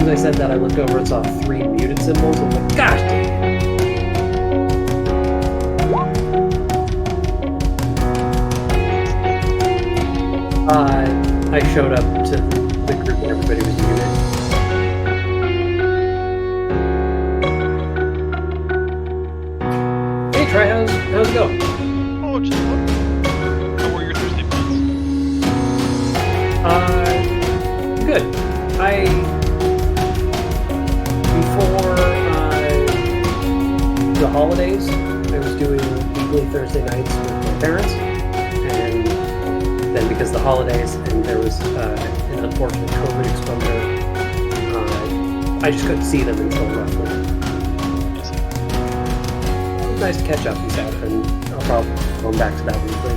I said that, I looked over and saw 3 muted symbols. I'm like, gosh dang it. I showed up to the group and everybody was muted. Hey Trey, how's it going? Oh, just what? How were your Thursday plans? Good. Before the holidays, I was doing weekly Thursday nights with my parents, and then because the holidays and there was an unfortunate COVID exposure, I just couldn't see them until roughly. It was nice to catch up and stuff, and I'll probably go back to that weekly.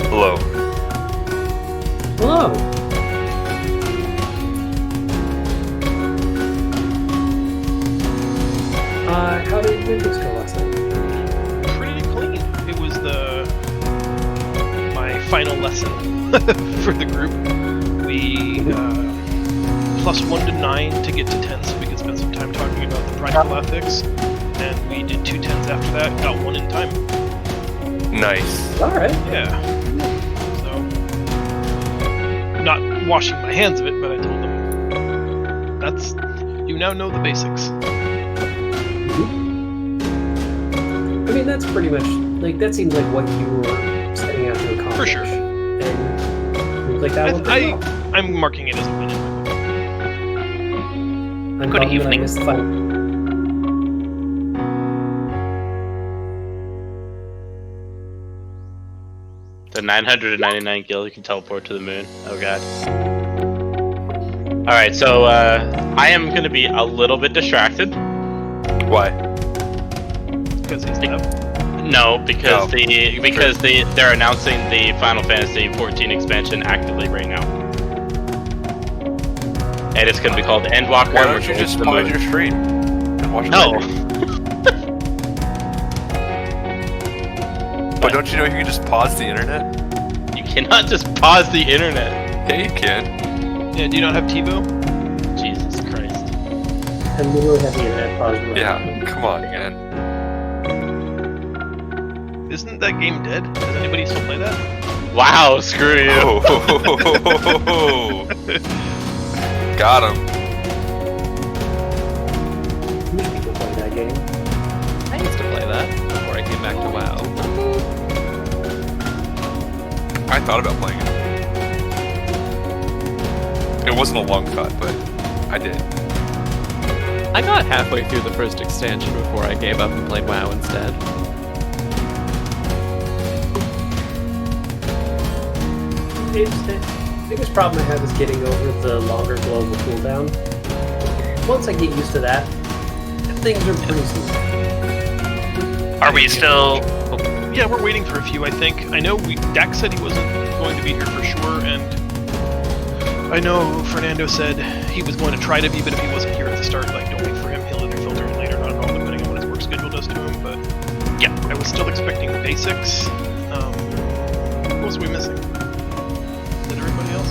Hello. Hello! How did Olympics go last night? Pretty clean. It was my final lesson for the group. We +1 to 9 to get to 10, so we could spend some time talking about the practical ethics. And we did 2 10s after that. Got 1 in time. Nice. All right. Yeah. So, not washing my hands of it, but I told them you now know the basics. I mean, that's pretty much, like, that seems like what you were setting out to accomplish. For sure. And it was like that one. I'm marking it as a win. I'm Good bummed that I evening. missed the fight. The 999 gil, you can teleport to the moon. Oh god. Alright, so I am going to be a little bit distracted. Why? Because he's dead. No, because they're announcing the Final Fantasy XIV expansion actively right now. And it's going to be called Endwalker. Why don't you just pause your stream and watch it No. later? But don't you know you can just pause the internet? You cannot just pause the internet. Yeah, you can. Yeah, do you not have TiVo? Jesus Christ. I literally have the internet paused. right Yeah, now. come on, man. Isn't that game dead? Does anybody still play that? Wow, screw you. Oh. Got him. Many people play that game. I used to play that before I came back to WoW. I thought about playing it. It wasn't a long thought, but I did. I got halfway through the first expansion before I gave up and played WoW instead. The biggest problem I have is getting over the longer global cooldown. Once I get used to that, things are pretty smooth. Are we still... Yeah, we're waiting for a few, I think. I know Dak said he wasn't going to be here for sure, and I know Fernando said he was going to try to be, but if he wasn't here at the start, like, don't wait for him. He'll either filter in later, not at all, depending on what his work schedule does to him. But yeah, I was still expecting the basics. What else are we missing? Is it everybody else?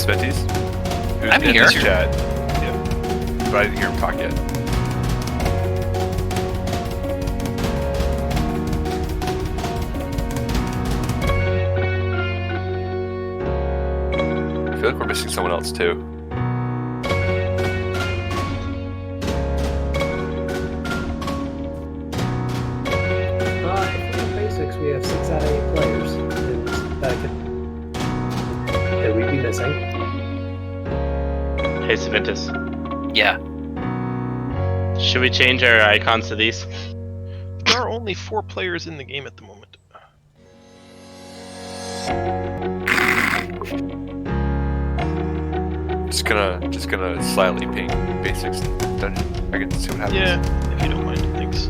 Sventies? I'm in here. this chat. Yeah. But I didn't hear him talk yet. I feel like we're missing someone else too. In basics, we have 6 out of 8 players that we'd be missing. Hey, Savintus. Yeah. Should we change our icons to these? There are only 4 players in the game at the moment. Just gonna slightly ping basics dungeon. I get to see what happens. Yeah, if you don't mind, thanks.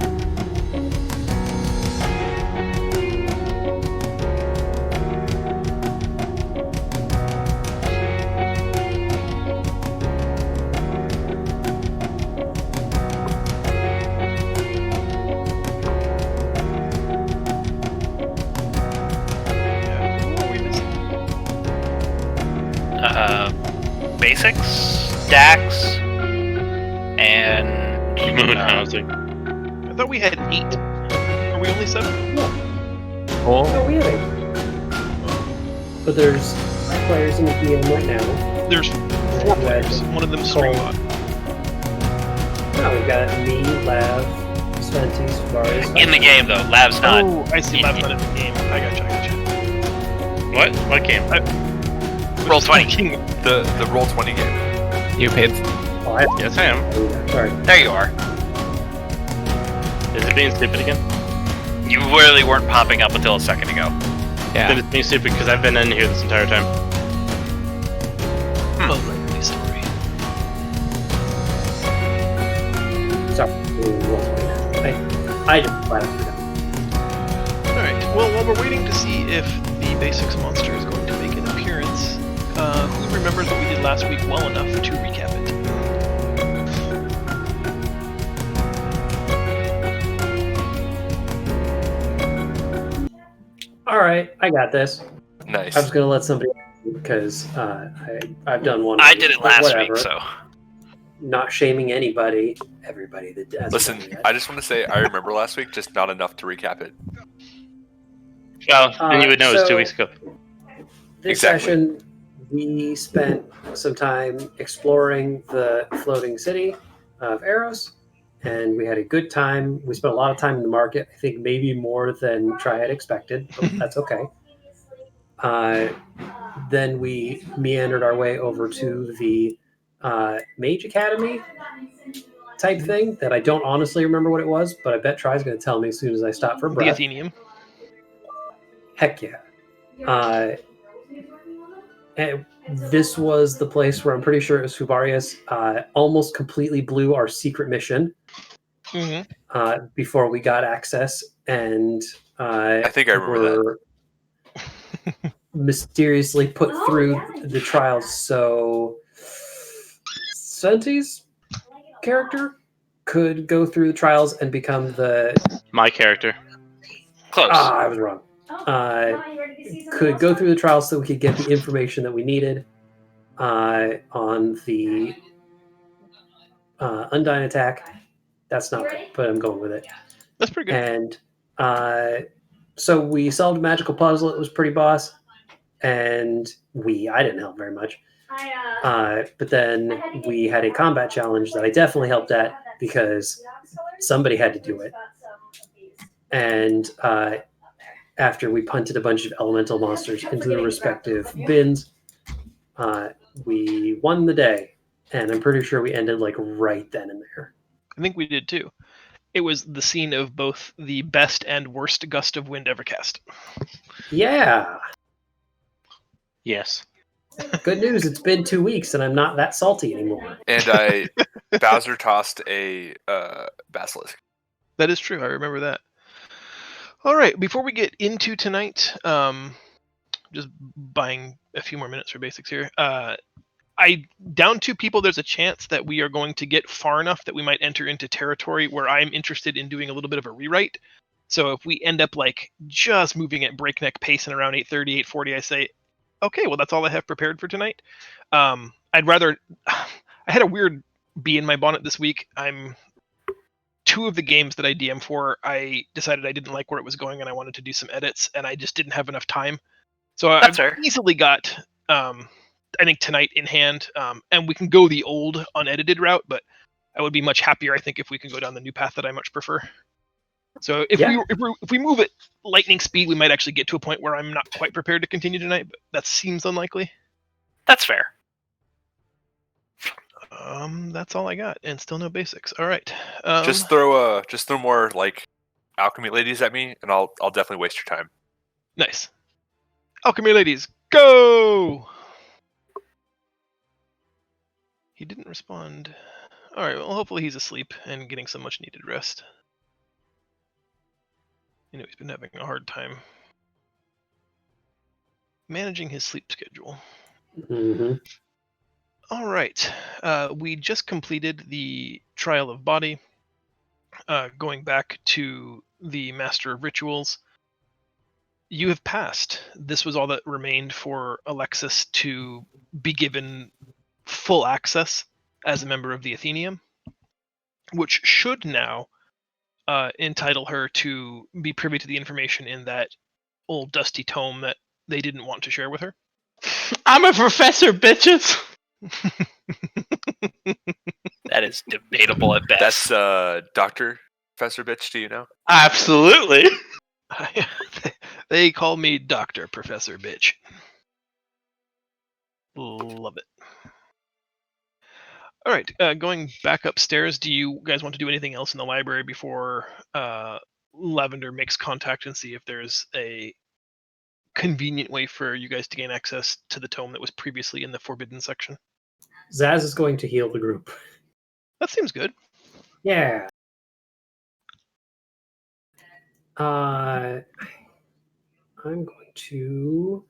basics, Dax, and Moon housing. I thought we had 8. Are we only 7? Oh, No, we have 8. But there's 5 players in the game right now. There's 4 players. One of them's Stringbot. No, we've got me, Lav, Sventis, Varys. in the game though. Lav's not. Oh, I see. Lab's not in the game. I gotcha. What? What game? Roll 20. The roll 20 game. you paid. Oh, I have Yes, I am. Sorry. There you are. Is it being stupid again? You literally weren't popping up until a second ago. Yeah. Then it's being stupid because I've been in here this entire time. A lengthy story. Sorry. I just flat out forgot. Alright, well, while we're waiting to see if the Basics monster is going to make an appearance, who remembers what we did last week well enough to recap it? Alright, I got this. Nice. I was gonna let somebody because I've done one. I did it last whatever. week, so. Not shaming anybody. Everybody that does. Listen, I just want to say I remember last week, just not enough to recap it. Well, then you would know it was 2 weeks ago. This Exactly. session, we spent some time exploring the floating city of Eros, and we had a good time. We spent a lot of time in the market. I think maybe more than Triad expected, but that's okay. Then we meandered our way over to the Mage Academy type thing that I don't honestly remember what it was, but I bet Try's going to tell me as soon as I stop for The breath. Athenium. Heck yeah. And this was the place where I'm pretty sure it was Fubarius almost completely blew our secret mission before we got access, and I think I remember were mysteriously put through the trials. So Senti's character could go through the trials and become the My character. Close. I was wrong. Could go through the trials so we could get the information that we needed on the Undyne attack. That's not right, but I'm going with it. That's pretty good. And so we solved a magical puzzle. It was pretty boss. And I didn't help very much. But then we had a combat challenge that I definitely helped at because somebody had to do it. And after we punted a bunch of elemental monsters into their respective bins, we won the day. And I'm pretty sure we ended like right then and there. I think we did too. It was the scene of both the best and worst gust of wind ever cast. Yeah. Yes. Good news. It's been 2 weeks and I'm not that salty anymore. And Bowser tossed a basilisk. That is true. I remember that. All right. Before we get into tonight, just buying a few more minutes for basics here. I down 2 people. There's a chance that we are going to get far enough that we might enter into territory where I'm interested in doing a little bit of a rewrite. So if we end up like just moving at breakneck pace and around 8:30, 8:40, I say, okay, well that's all I have prepared for tonight. I'd rather. I had a weird bee in my bonnet this week. 2 of the games that I DM for, I decided I didn't like where it was going and I wanted to do some edits, and I just didn't have enough time. So I've easily got. I think tonight in hand, and we can go the old unedited route, but I would be much happier, I think, if we can go down the new path that I much prefer. So if we move at lightning speed, we might actually get to a point where I'm not quite prepared to continue tonight, but that seems unlikely. That's fair. That's all I got, and still no basics. All right. Just throw more like alchemy ladies at me, and I'll definitely waste your time. Nice. Alchemy ladies, go! He didn't respond. All right, well, hopefully he's asleep and getting some much-needed rest. You know, he's been having a hard time managing his sleep schedule. Mm-hmm. All right. We just completed the Trial of Body, going back to the Master of Rituals. You have passed. This was all that remained for Alexis to be given full access as a member of the Athenaeum, which should now entitle her to be privy to the information in that old dusty tome that they didn't want to share with her. I'm a professor, bitches. That is debatable at best. That's Dr. Professor Bitch, do you know? Absolutely. They call me Dr. Professor Bitch. Love it. All right, going back upstairs, do you guys want to do anything else in the library before Lavender makes contact and see if there's a convenient way for you guys to gain access to the tome that was previously in the forbidden section? Zaz is going to heal the group. That seems good. Yeah. I'm going to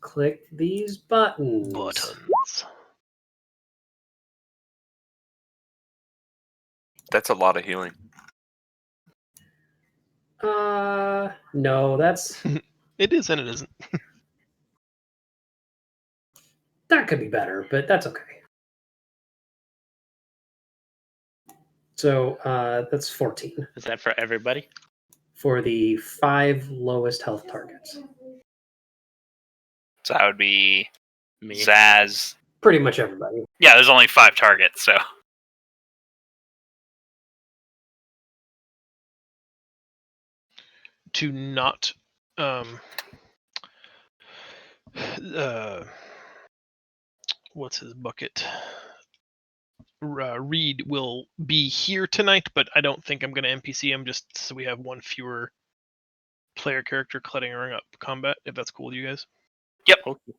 click these buttons. That's a lot of healing. No, that's It is and it isn't. that could be better, but that's okay. So that's 14 Is that for everybody? for the 5 lowest health targets. So that would be Me. Zaz. Pretty much everybody. Yeah, there's only 5 targets, so To not what's his bucket? Reed will be here tonight, but I don't think I'm going to NPC him just so we have one fewer player character cluttering up combat, if that's cool with you guys. Yep. Okay.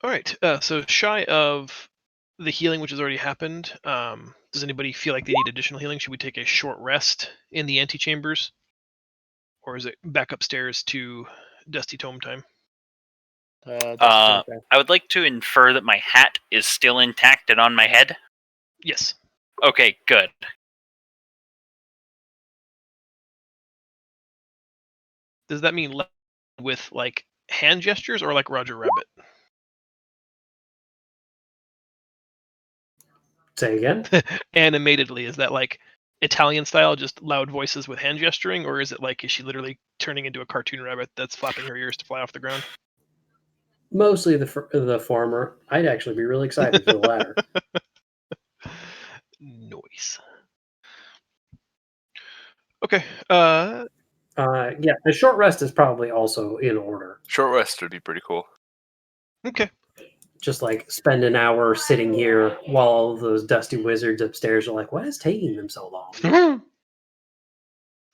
All right, so shy of the healing, which has already happened, does anybody feel like they need additional healing? Should we take a short rest in the antechambers? Or is it back upstairs to Dusty Tome time? I would like to infer that my hat is still intact and on my head. Yes. Okay, good. Does that mean with like hand gestures or like Roger Rabbit? Say again? Animatedly, is that like Italian style, just loud voices with hand gesturing, or is it like, is she literally turning into a cartoon rabbit that's flapping her ears to fly off the ground? Mostly the former. I'd actually be really excited for the latter. Noise. Okay. Yeah, the short rest is probably also in order. Short rest would be pretty cool. Okay. Just like spend an hour sitting here while all those dusty wizards upstairs are like, what is taking them so long?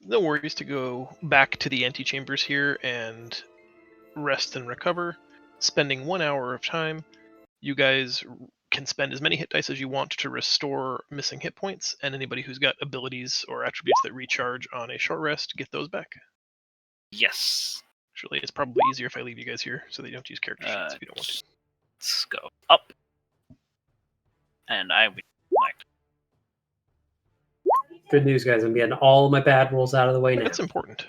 No worries to go back to the antechambers here and rest and recover. Spending 1 hour of time, you guys can spend as many hit dice as you want to restore missing hit points, and anybody who's got abilities or attributes that recharge on a short rest, get those back. Yes. Actually, it's probably easier if I leave you guys here so that you don't use character sheets if you don't want to. Let's go up. And I would like. Good news, guys. I'm getting all my bad rolls out of the way now. That's important.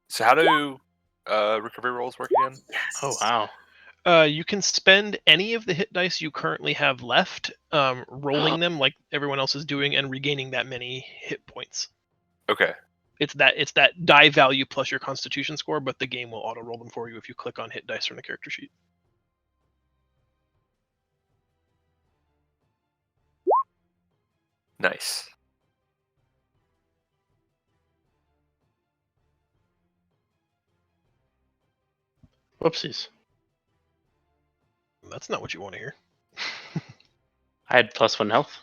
So how do recovery rolls work again? Yes. Oh, wow. You can spend any of the hit dice you currently have left, rolling them like everyone else is doing, and regaining that many hit points. Okay. It's that die value plus your Constitution score, but the game will auto roll them for you if you click on hit dice from the character sheet. Nice. Whoopsies. That's not what you want to hear. I had +1 health.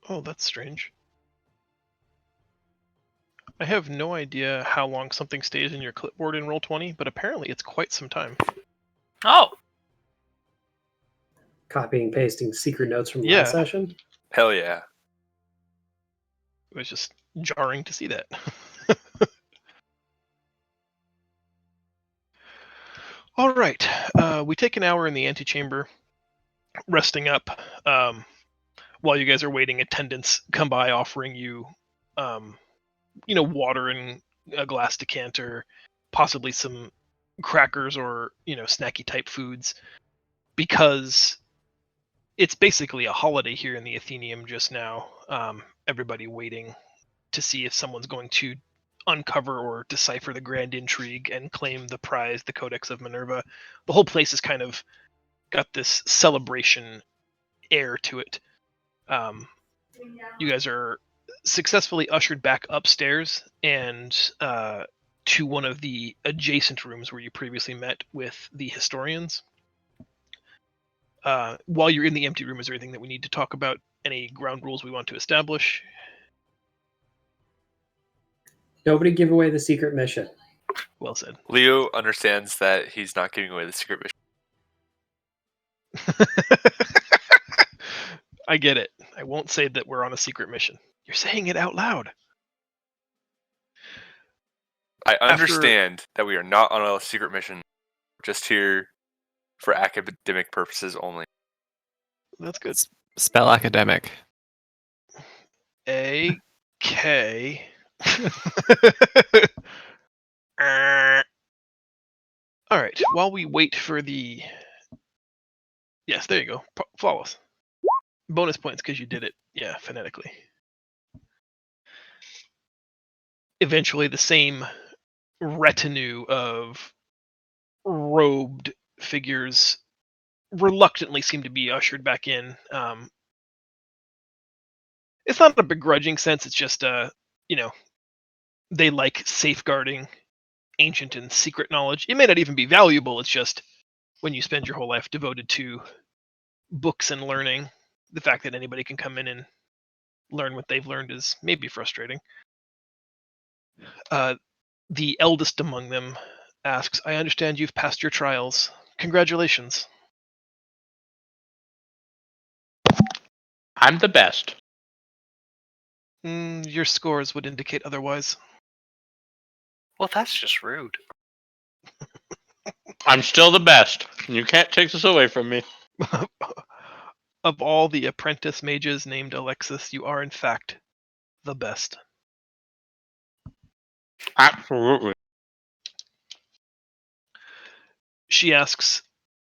Oh, that's strange. I have no idea how long something stays in your clipboard in Roll20, but apparently it's quite some time. Oh, Copying, pasting secret notes from Yeah. last session. Hell yeah. It was just jarring to see that. All right, we take an hour in the antechamber, resting up, while you guys are waiting. Attendants come by offering you water in a glass decanter, possibly some crackers or snacky type foods, because it's basically a holiday here in the Athenaeum just now. Everybody waiting to see if someone's going to uncover or decipher the grand intrigue and claim the prize, the Codex of Minerva. The whole place has kind of got this celebration air to it. You guys are successfully ushered back upstairs and to one of the adjacent rooms where you previously met with the historians. While you're in the empty room, is there anything that we need to talk about? Any ground rules we want to establish? Nobody give away the secret mission. Well said. Leo understands that he's not giving away the secret mission. I get it. I won't say that we're on a secret mission. You're saying it out loud. I understand that we are not on a secret mission. We're just here for academic purposes only. That's good. Spell academic. A-K... All right. While we wait for the... Yes, there you go. Flawless. Bonus points because you did it, phonetically. Eventually, the same retinue of robed figures reluctantly seem to be ushered back in. It's not a begrudging sense. It's just, they like safeguarding ancient and secret knowledge. It may not even be valuable. It's just when you spend your whole life devoted to books and learning, the fact that anybody can come in and learn what they've learned is maybe frustrating. The eldest among them asks, I understand you've passed your trials. Congratulations. I'm the best. Your scores would indicate otherwise. Well, that's just rude. I'm still the best. You can't take this away from me. Of all the apprentice mages named Alexis, you are in fact the best. Absolutely. She asks,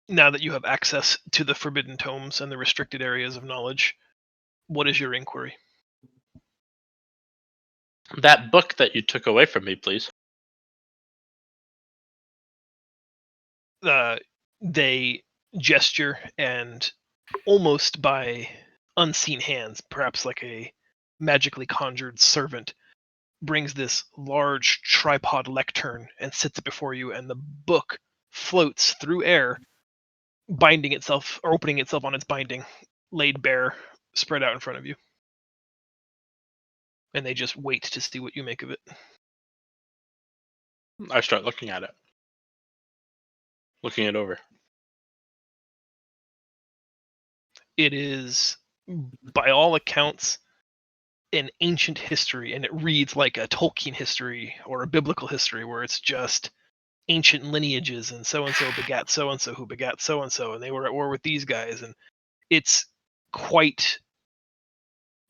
now that you have access to the forbidden tomes and the restricted areas of knowledge, what is your inquiry? That book that you took away from me, please. They gesture, and almost by unseen hands, perhaps like a magically conjured servant, brings this large tripod lectern and sits it before you, and the book floats through air, binding itself, or opening itself on its binding, laid bare, spread out in front of you. And they just wait to see what you make of it. I start looking at it. Looking it over. It is, by all accounts, an ancient history, and it reads like a Tolkien history or a biblical history where it's just ancient lineages and so begat so-and-so who begat so-and-so, and they were at war with these guys, and it's quite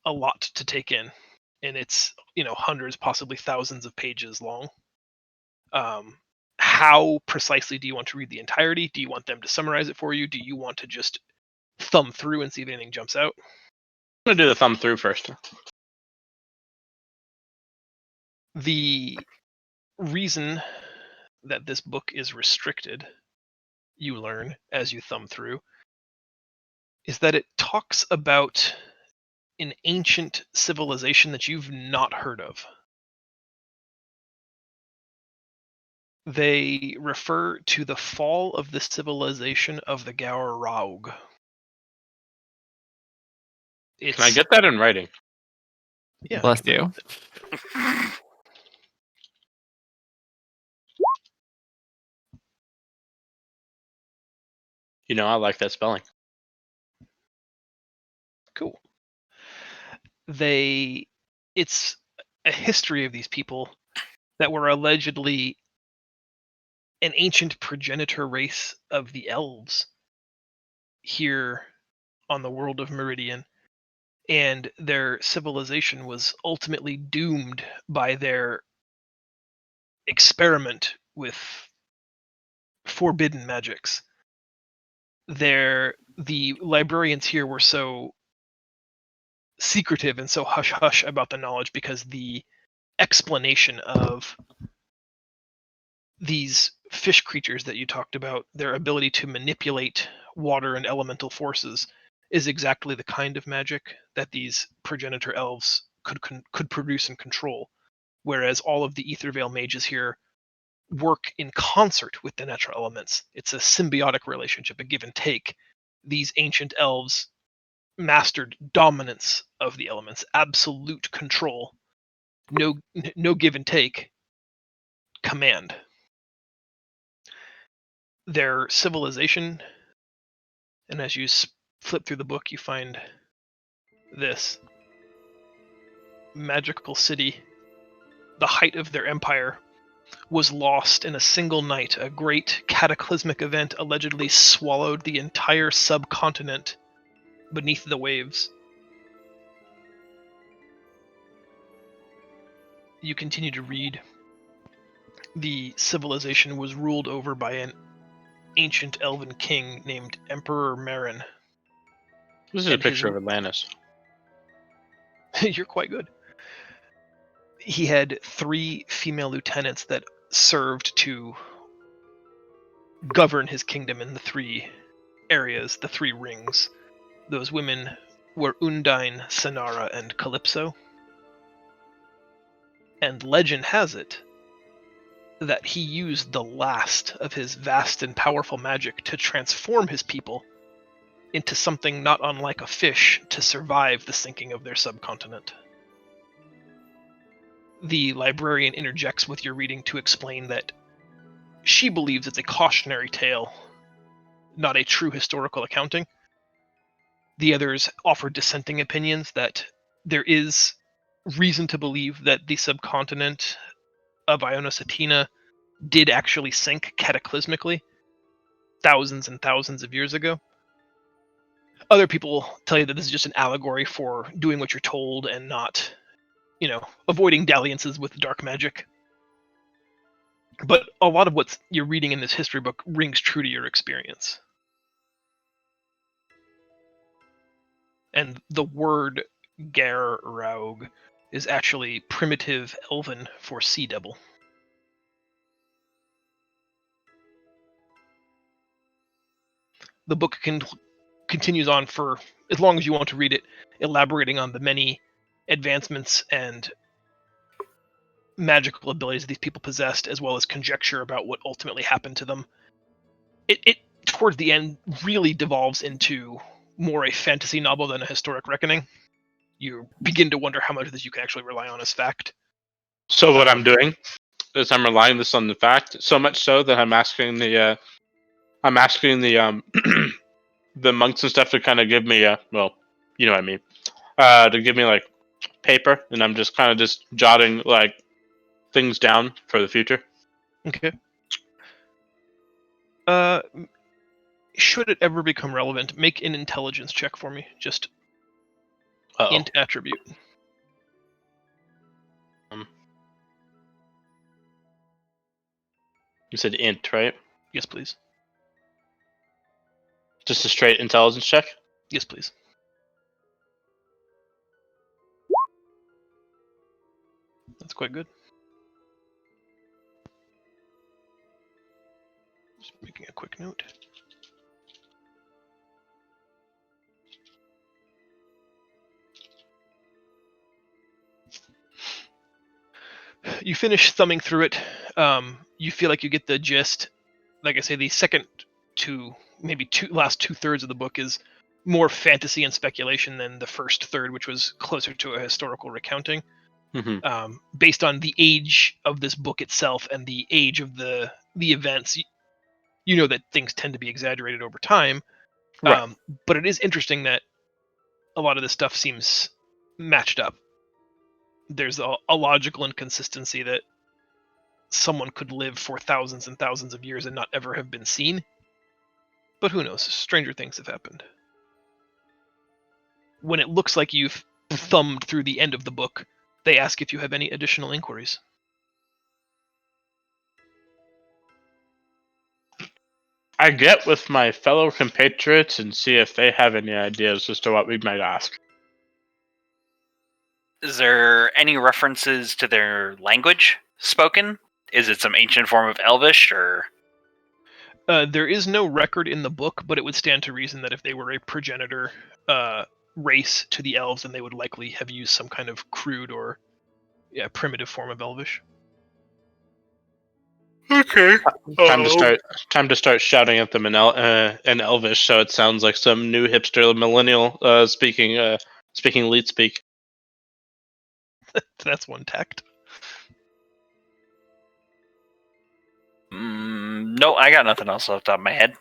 a lot to take in. And it's, hundreds, possibly thousands of pages long. How precisely do you want to read the entirety? Do you want them to summarize it for you? Do you want to just thumb through and see if anything jumps out? I'm going to do the thumb through first. The reason that this book is restricted, you learn as you thumb through, is that it talks about an ancient civilization that you've not heard of. They refer to the fall of the civilization of the Gaur Raug. Can I get that in writing? Yeah. Bless you. I like that spelling. Cool. It's a history of these people that were allegedly an ancient progenitor race of the elves here on the world of Meridian, and their civilization was ultimately doomed by their experiment with forbidden magics. The librarians here were so secretive and so hush-hush about the knowledge because the explanation of these fish creatures that you talked about, their ability to manipulate water and elemental forces, is exactly the kind of magic that these progenitor elves could produce and control, whereas all of the Aetherveil mages here work in concert with the natural elements. It's a symbiotic relationship, a give and take. These ancient elves mastered dominance of the elements, absolute control, no give and take, command. Their civilization, and as you flip through the book, you find this magical city. The height of their empire was lost in a single night. A great cataclysmic event allegedly swallowed the entire subcontinent beneath the waves. You continue to read. The civilization was ruled over by an ancient elven king named Emperor Marin. This is a picture of Atlantis. You're quite good. He had 3 female lieutenants that served to govern his kingdom in the 3 areas, the 3 rings. Those women were Undine, Sanara, and Calypso. And legend has it that he used the last of his vast and powerful magic to transform his people into something not unlike a fish to survive the sinking of their subcontinent. The librarian interjects with your reading to explain that she believes it's a cautionary tale, not a true historical accounting. The others offer dissenting opinions that there is reason to believe that the subcontinent of Ionosatina did actually sink cataclysmically thousands and thousands of years ago. Other people tell you that this is just an allegory for doing what you're told and not, avoiding dalliances with dark magic. But a lot of what you're reading in this history book rings true to your experience. And the word Garraug is actually primitive Elven for sea devil. The book continues on for as long as you want to read it, elaborating on the many advancements and magical abilities these people possessed, as well as conjecture about what ultimately happened to them. It towards the end really devolves into more a fantasy novel than a historic reckoning. You begin to wonder how much of this you can actually rely on as fact. So what I'm doing is I'm relying this on the fact, so much so that I'm asking the the monks and stuff to kind of give me well, you know what I mean, to give me like paper, and I'm just kind of just jotting like things down for the future. Okay. Should it ever become relevant, make an intelligence check for me. Just int attribute. You said int, right? Yes, please. Just a straight intelligence check? Yes, please. That's quite good. Just making a quick note. You finish thumbing through it. You feel like you get the gist. Like I say, the second to maybe last 2/3 of the book is more fantasy and speculation than the first third, which was closer to a historical recounting. Mm-hmm. Based on the age of this book itself and the age of the events, you know that things tend to be exaggerated over time. Right. But it is interesting that a lot of this stuff seems matched up. There's a logical inconsistency that someone could live for thousands and thousands of years and not ever have been seen. But who knows? Stranger things have happened. when it looks like you've thumbed through the end of the book, they ask if you have any additional inquiries. I get with my fellow compatriots and see if they have any ideas as to what we might ask. Is there any references to their language spoken? Is it some ancient form of Elvish, or...? There is no record in the book, but it would stand to reason that if they were a progenitor race to the elves, then they would likely have used some kind of crude or primitive form of Elvish. Okay. Time to start shouting at them in Elvish, so it sounds like some new hipster millennial speaking leet speak. That's one tact. No, I got nothing else off the top of my head.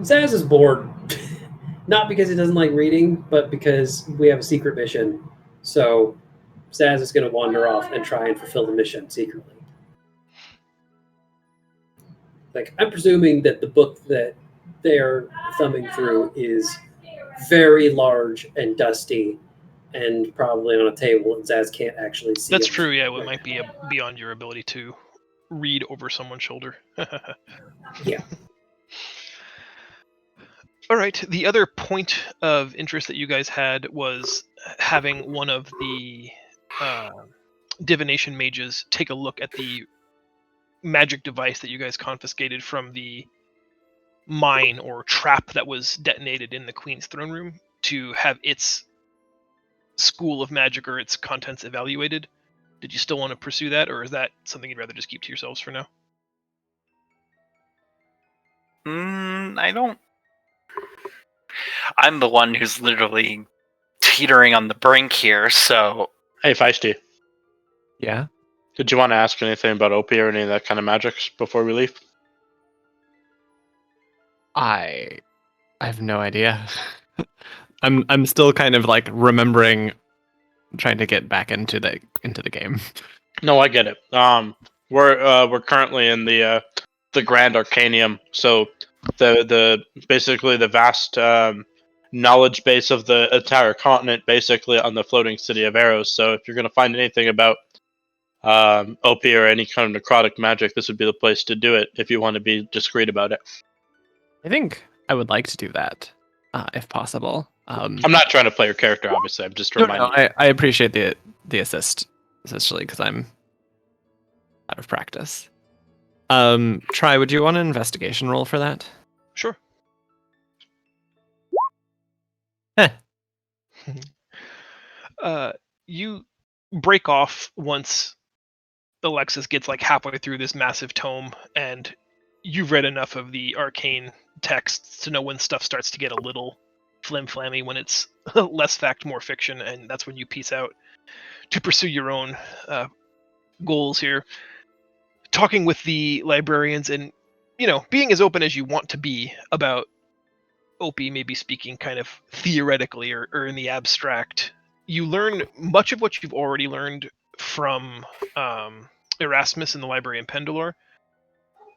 Zaz is bored. Not because he doesn't like reading, but because we have a secret mission. So Zaz is going to wander off and try and fulfill the mission secretly. Like, I'm presuming that the book that they're thumbing through is very large and dusty and probably on a table, and Zaz can't actually see That's it. true, yeah. It might be beyond your ability to read over someone's shoulder. Yeah. All right. The other point of interest that you guys had was having one of the divination mages take a look at the magic device that you guys confiscated from the mine or trap that was detonated in the Queen's throne room to have its school of magic or its contents evaluated. Did you still want to pursue that, or is that something you'd rather just keep to yourselves for now? I don't... I'm the one who's literally teetering on the brink here, so... Hey, Feisty. Yeah? Did you want to ask anything about Opie or any of that kind of magics before we leave? I have no idea. I'm still kind of like remembering, trying to get back into the game. No, I get it. We're currently in the Grand Arcanium, so the basically the vast knowledge base of the entire continent, basically on the floating city of Arrows. So if you're gonna find anything about OP or any kind of necrotic magic, this would be the place to do it if you want to be discreet about it. I think I would like to do that, if possible. I'm not trying to play your character, obviously. I'm just reminding you. I appreciate the assist, essentially, because I'm out of practice. Try, would you want an investigation roll for that? Sure. You break off once Alexis gets like halfway through this massive tome, and you've read enough of the arcane texts to know when stuff starts to get a little flim-flammy, when it's less fact, more fiction, and that's when you piece out to pursue your own goals here. Talking with the librarians and, being as open as you want to be about Opie, maybe speaking kind of theoretically or in the abstract, you learn much of what you've already learned from Erasmus in the library in Pendilor.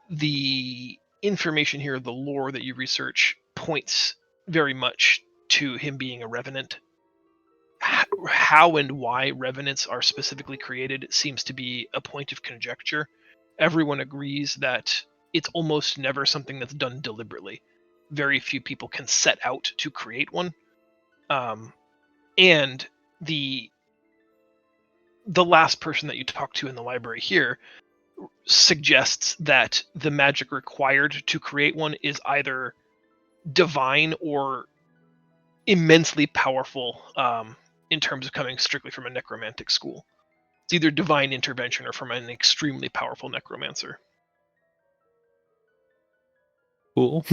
The information here, the lore that you research, points very much to him being a revenant. How and why revenants are specifically created seems to be a point of conjecture. Everyone agrees that it's almost never something that's done deliberately. Very few people can set out to create one. And the last person that you talk to in the library here suggests that the magic required to create one is either divine or immensely powerful, in terms of coming strictly from a necromantic school. It's either divine intervention or from an extremely powerful necromancer. Cool.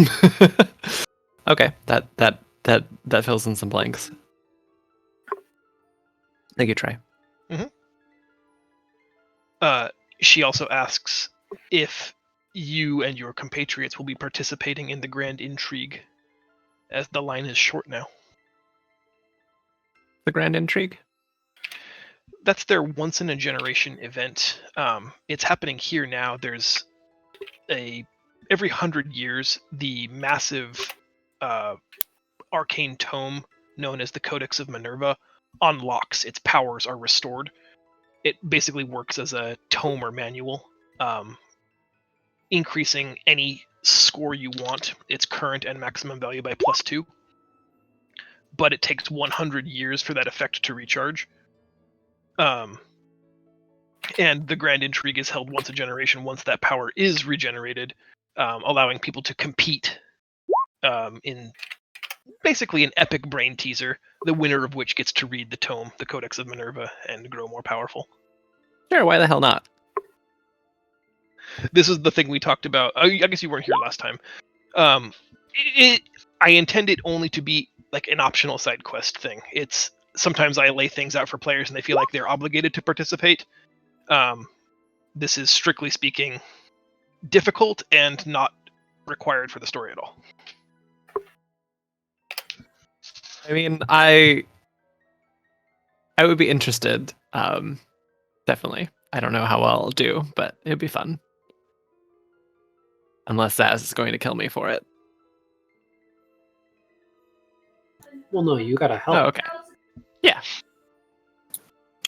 Okay, that fills in some blanks. Thank you, Trey. She also asks if you and your compatriots will be participating in the Grand Intrigue, as the line is short now. The Grand Intrigue? That's their once-in-a-generation event. It's happening here now. There's every 100 years, the massive arcane tome known as the Codex of Minerva unlocks. Its powers are restored. It basically works as a tome or manual, increasing any score you want, its current and maximum value by +2. But it takes 100 years for that effect to recharge. And the Grand Intrigue is held once a generation once that power is regenerated, allowing people to compete in basically an epic brain teaser, the winner of which gets to read the tome, the Codex of Minerva, and grow more powerful. Sure, why the hell not? This is the thing we talked about. I guess you weren't here last time. I intend it only to be like an optional side quest thing. It's sometimes I lay things out for players and they feel like they're obligated to participate. This is strictly speaking difficult and not required for the story at all. I mean, I would be interested. Definitely. I don't know how well I'll do, but it'd be fun. Unless Zaz is going to kill me for it. Well, no, you gotta help. Oh, okay. Yeah.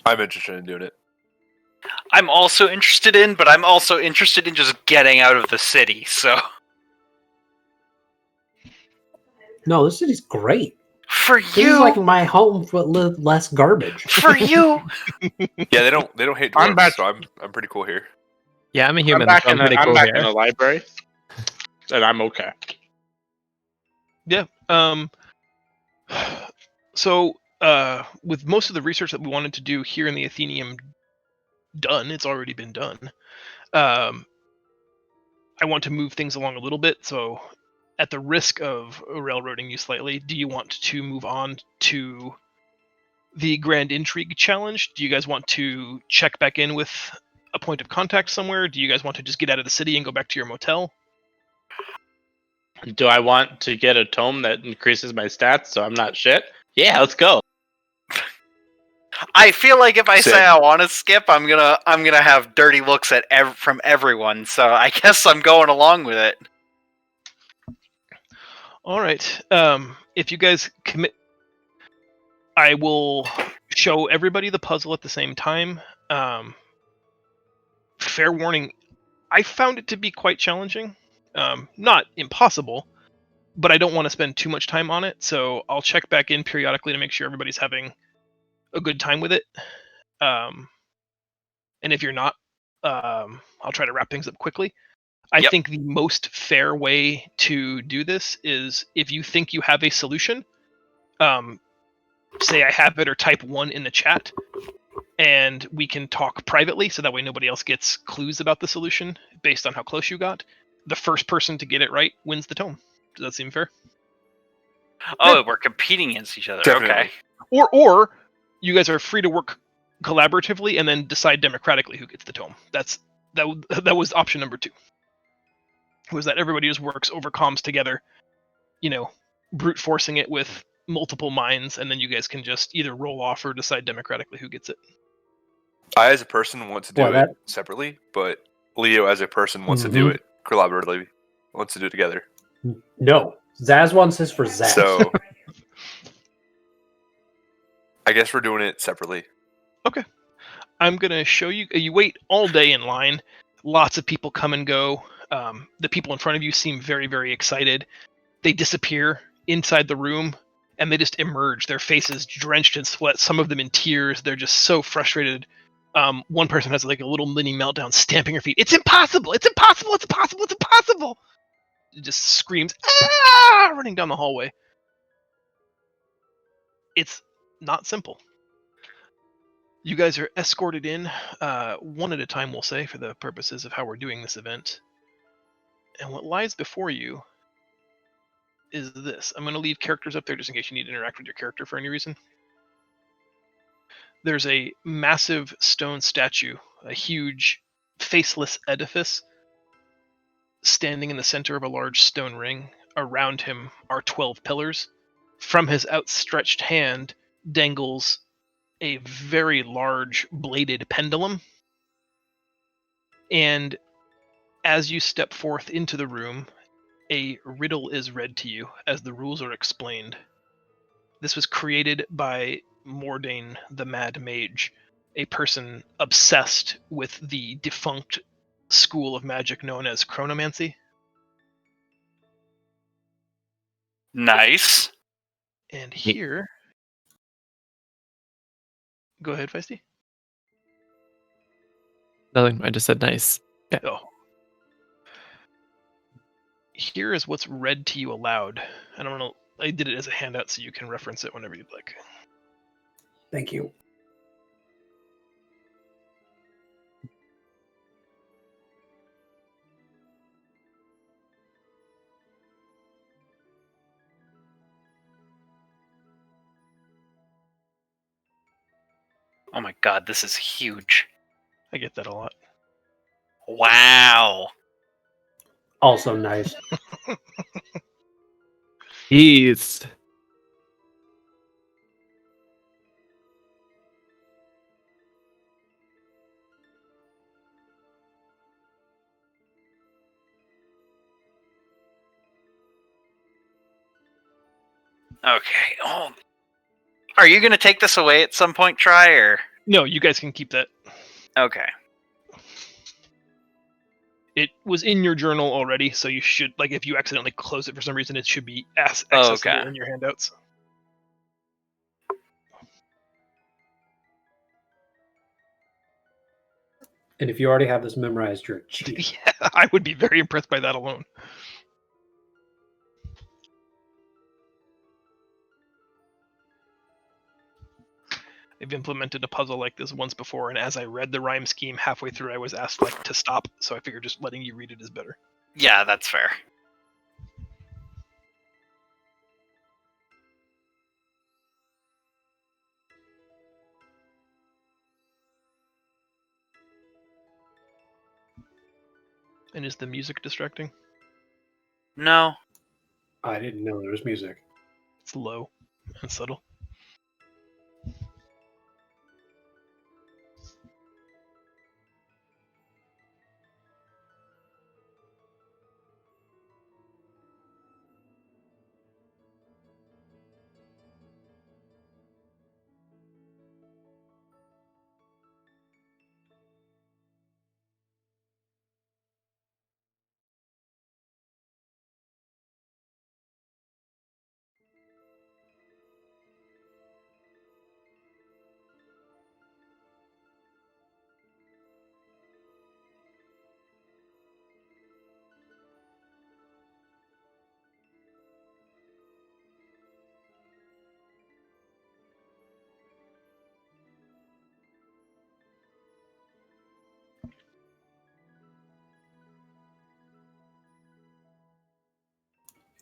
I'm interested in doing it. I'm also interested in, but I'm also interested in just getting out of the city, so... No, this city's great. For This you! is like my home with less garbage. For you! Yeah, they don't hate I'm dwarves, back- so I'm pretty cool here. Yeah, I'm a human. I'm back, so in, the, pretty I'm cool back here. in the library, and I'm okay. Yeah. So, with most of the research that we wanted to do here in the Athenium done, it's already been done. I want to move things along a little bit, so at the risk of railroading you slightly, do you want to move on to the Grand Intrigue challenge? Do you guys want to check back in with a point of contact somewhere? Do you guys want to just get out of the city and go back to your motel? Do I want to get a tome that increases my stats so I'm not shit? Yeah, let's go. I feel like if I say Same. I want to skip, I'm gonna have dirty looks at from everyone. So I guess I'm going along with it. All right. If you guys commit, I will show everybody the puzzle at the same time. Fair warning, I found it to be quite challenging. Not impossible, but I don't want to spend too much time on it, so I'll check back in periodically to make sure everybody's having a good time with it. And if you're not, I'll try to wrap things up quickly. I Yep. think the most fair way to do this is if you think you have a solution, say I have it or type 1 in the chat, and we can talk privately so that way nobody else gets clues about the solution based on how close you got. The first person to get it right wins the tome. Does that seem fair? Oh, we're competing against each other. Definitely. Okay. Or you guys are free to work collaboratively and then decide democratically who gets the tome. That was option number 2. Was that everybody just works over comms together, brute forcing it with multiple minds, and then you guys can just either roll off or decide democratically who gets it. I, as a person, want to do Well, it that- separately, but Leo, as a person, wants to do it collaboratively. Wants to do it together. No, Zaz wants his for Zaz. So, I guess we're doing it separately. I'm going to show you. You wait all day in line. Lots of people come and go. The people in front of you seem very, very excited. They disappear inside the room, and they just emerge. Their faces drenched in sweat, some of them in tears. They're just so frustrated. One person has like a little mini meltdown, stamping her feet. It's impossible! It's impossible! It's impossible! It's impossible! It just screams, "Ah!" running down the hallway. It's not simple. You guys are escorted in, one at a time, we'll say, for the purposes of how we're doing this event. And what lies before you is this. I'm going to leave characters up there just in case you need to interact with your character for any reason. There's a massive stone statue, a huge faceless edifice, standing in the center of a large stone ring. Around him are 12 pillars. From his outstretched hand dangles a very large bladed pendulum. And As you step forth into the room, a riddle is read to you as the rules are explained. This was created by Mordain the Mad Mage, a person obsessed with the defunct school of magic known as chronomancy. Nice. And here... Go ahead, Feisty. Nothing. I just said nice. Oh. Here is what's read to you aloud. I don't know. I did it as a handout so you can reference it whenever you'd like. Thank you. Oh my god, this is huge. I get that a lot. Wow. Also nice. East. Okay. Oh. Are you going to take this away at some point, Try, or? No, you guys can keep that. Okay. It was in your journal already, so you should, like, if you accidentally close it for some reason, it should be accessible Okay. in your handouts. And if you already have this memorized, you're a cheat. Yeah, I would be very impressed by that alone. They've implemented a puzzle like this once before, and as I read the rhyme scheme halfway through, I was asked like to stop, so I figured just letting you read it is better. Yeah, that's fair. And is the music distracting? No. I didn't know there was music. It's low and subtle.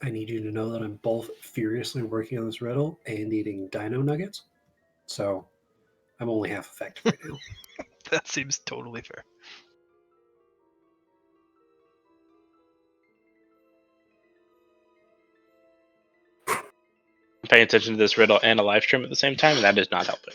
I need you to know that I'm both furiously working on this riddle and eating dino nuggets. So I'm only half effective right now. That seems totally fair. I'm paying attention to this riddle and a live stream at the same time, and that is not helping.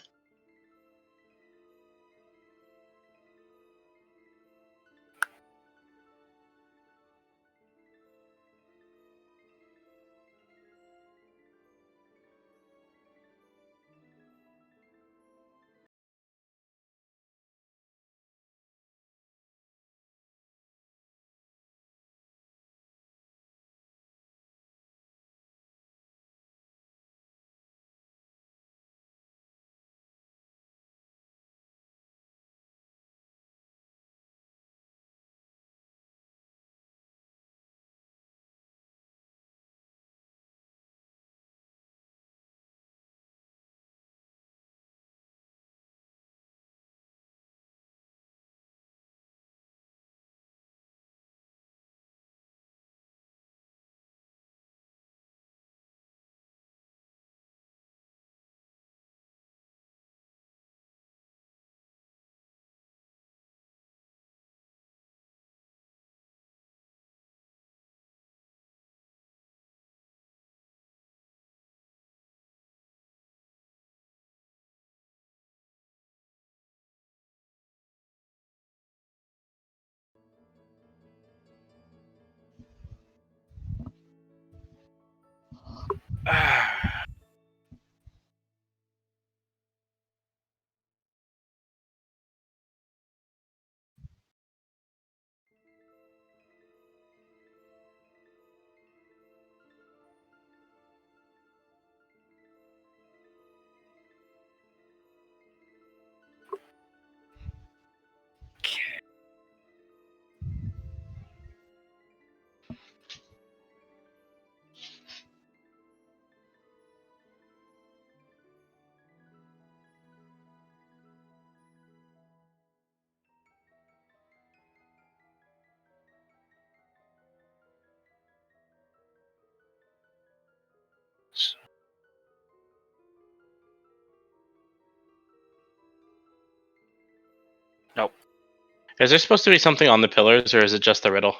Is there supposed to be something on the pillars, or is it just the riddle?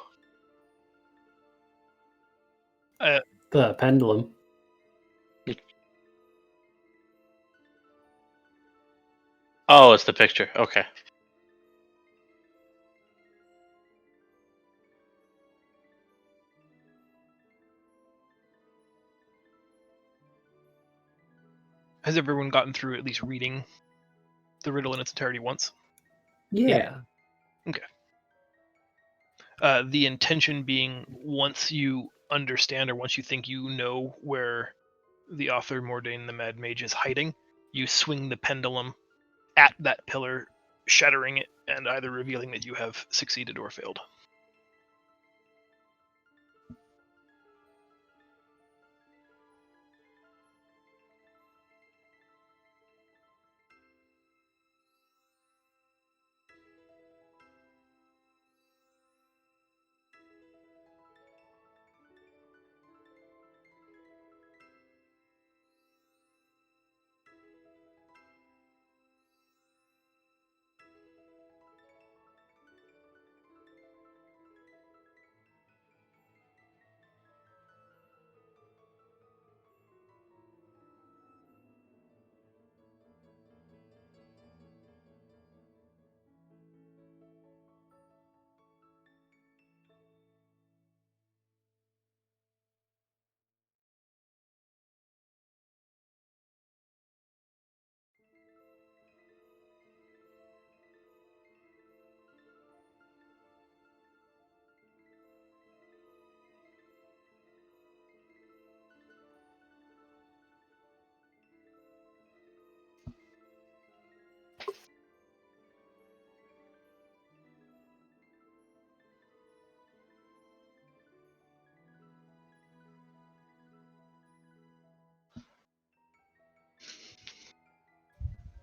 The pendulum. Oh, it's the picture. Okay. Has everyone gotten through at least reading the riddle in its entirety once? Yeah. The intention being, once you understand or once you think you know where the author Mordain the Mad Mage is hiding, you swing the pendulum at that pillar, shattering it and either revealing that you have succeeded or failed.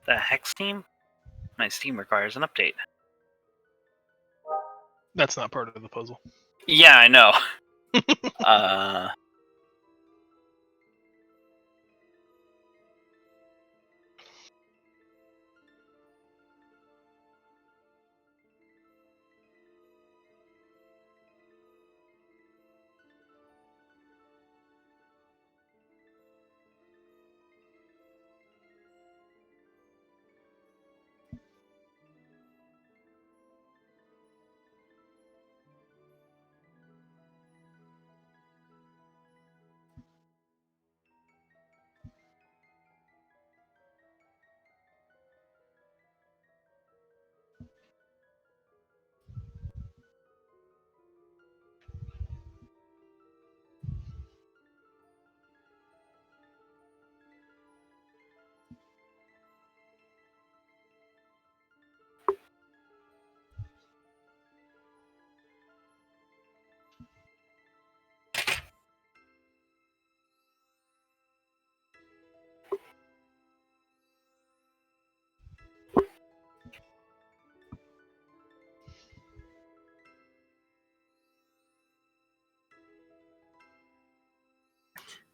The Hex team? My Steam requires an update. That's not part of the puzzle. Yeah, I know.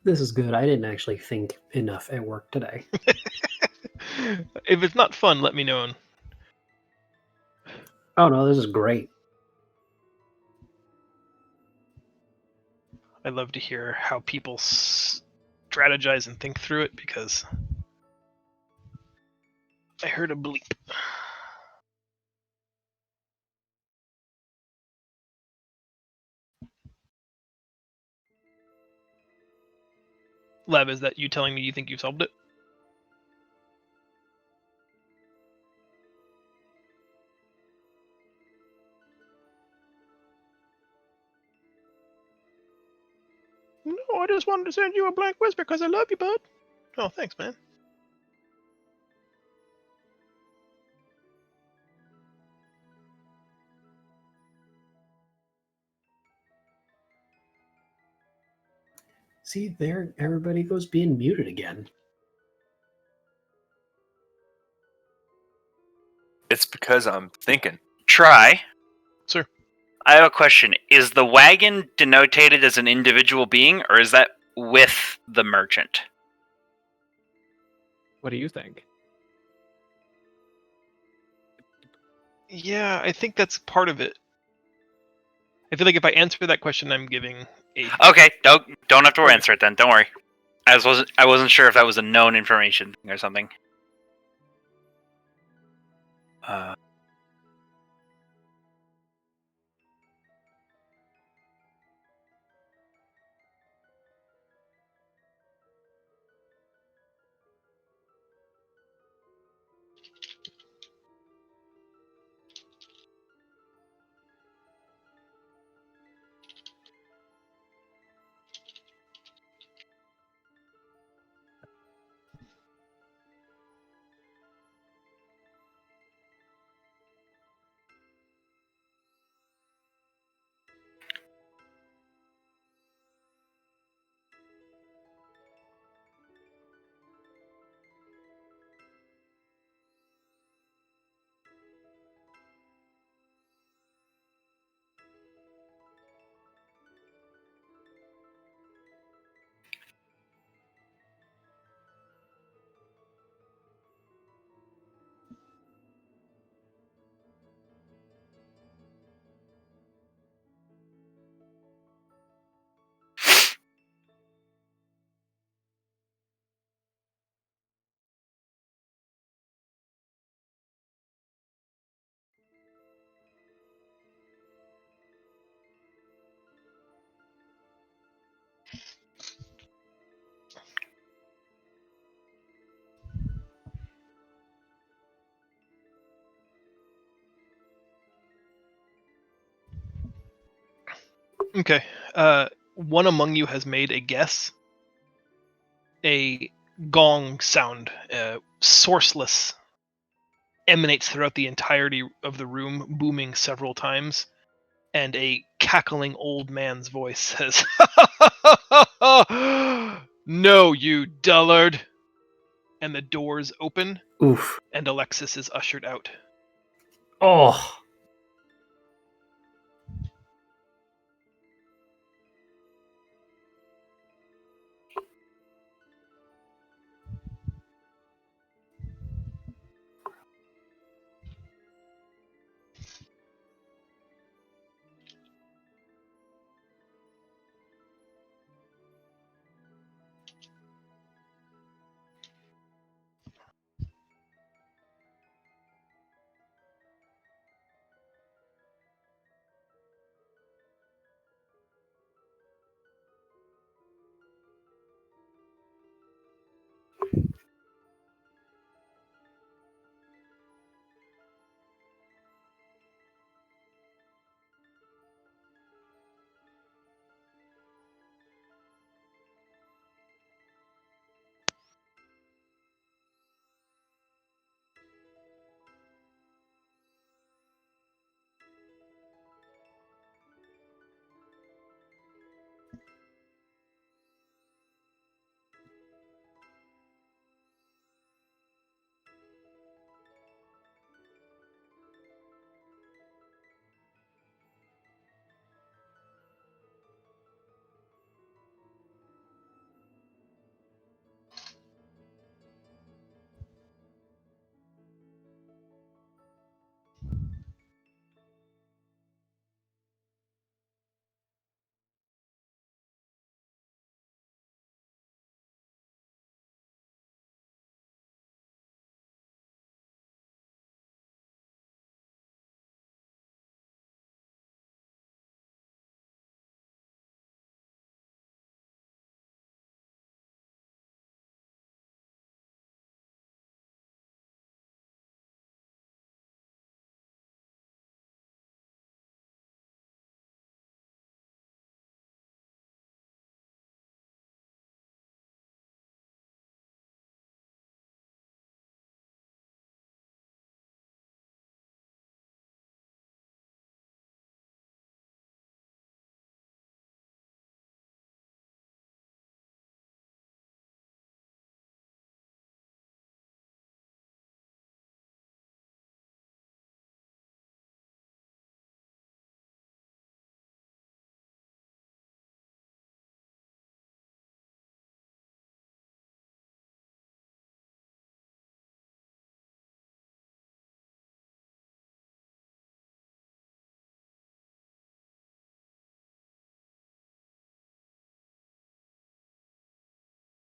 This is good. I didn't actually think enough at work today. If it's not fun, let me know. Oh no, this is great. I love to hear how people strategize and think through it, because I heard a bleep. Lev, is that you telling me you think you solved it? No, I just wanted to send you a blank whisper because I love you, bud. Oh, thanks, man. See, there everybody goes being muted again. It's because I'm thinking. Try. Sir. I have a question. Is the wagon denotated as an individual being, or is that with the merchant? What do you think? Yeah, I think that's part of it. I feel like if I answer that question, I'm giving a. Okay, don't have to answer it then. Don't worry. I wasn't sure if that was a known information thing or something. Okay. One among you has made a guess. A gong sound, sourceless, emanates throughout the entirety of the room, booming several times, and a cackling old man's voice says, "No, you dullard!" And the doors open, Oof. and Alexis is ushered out. Oh.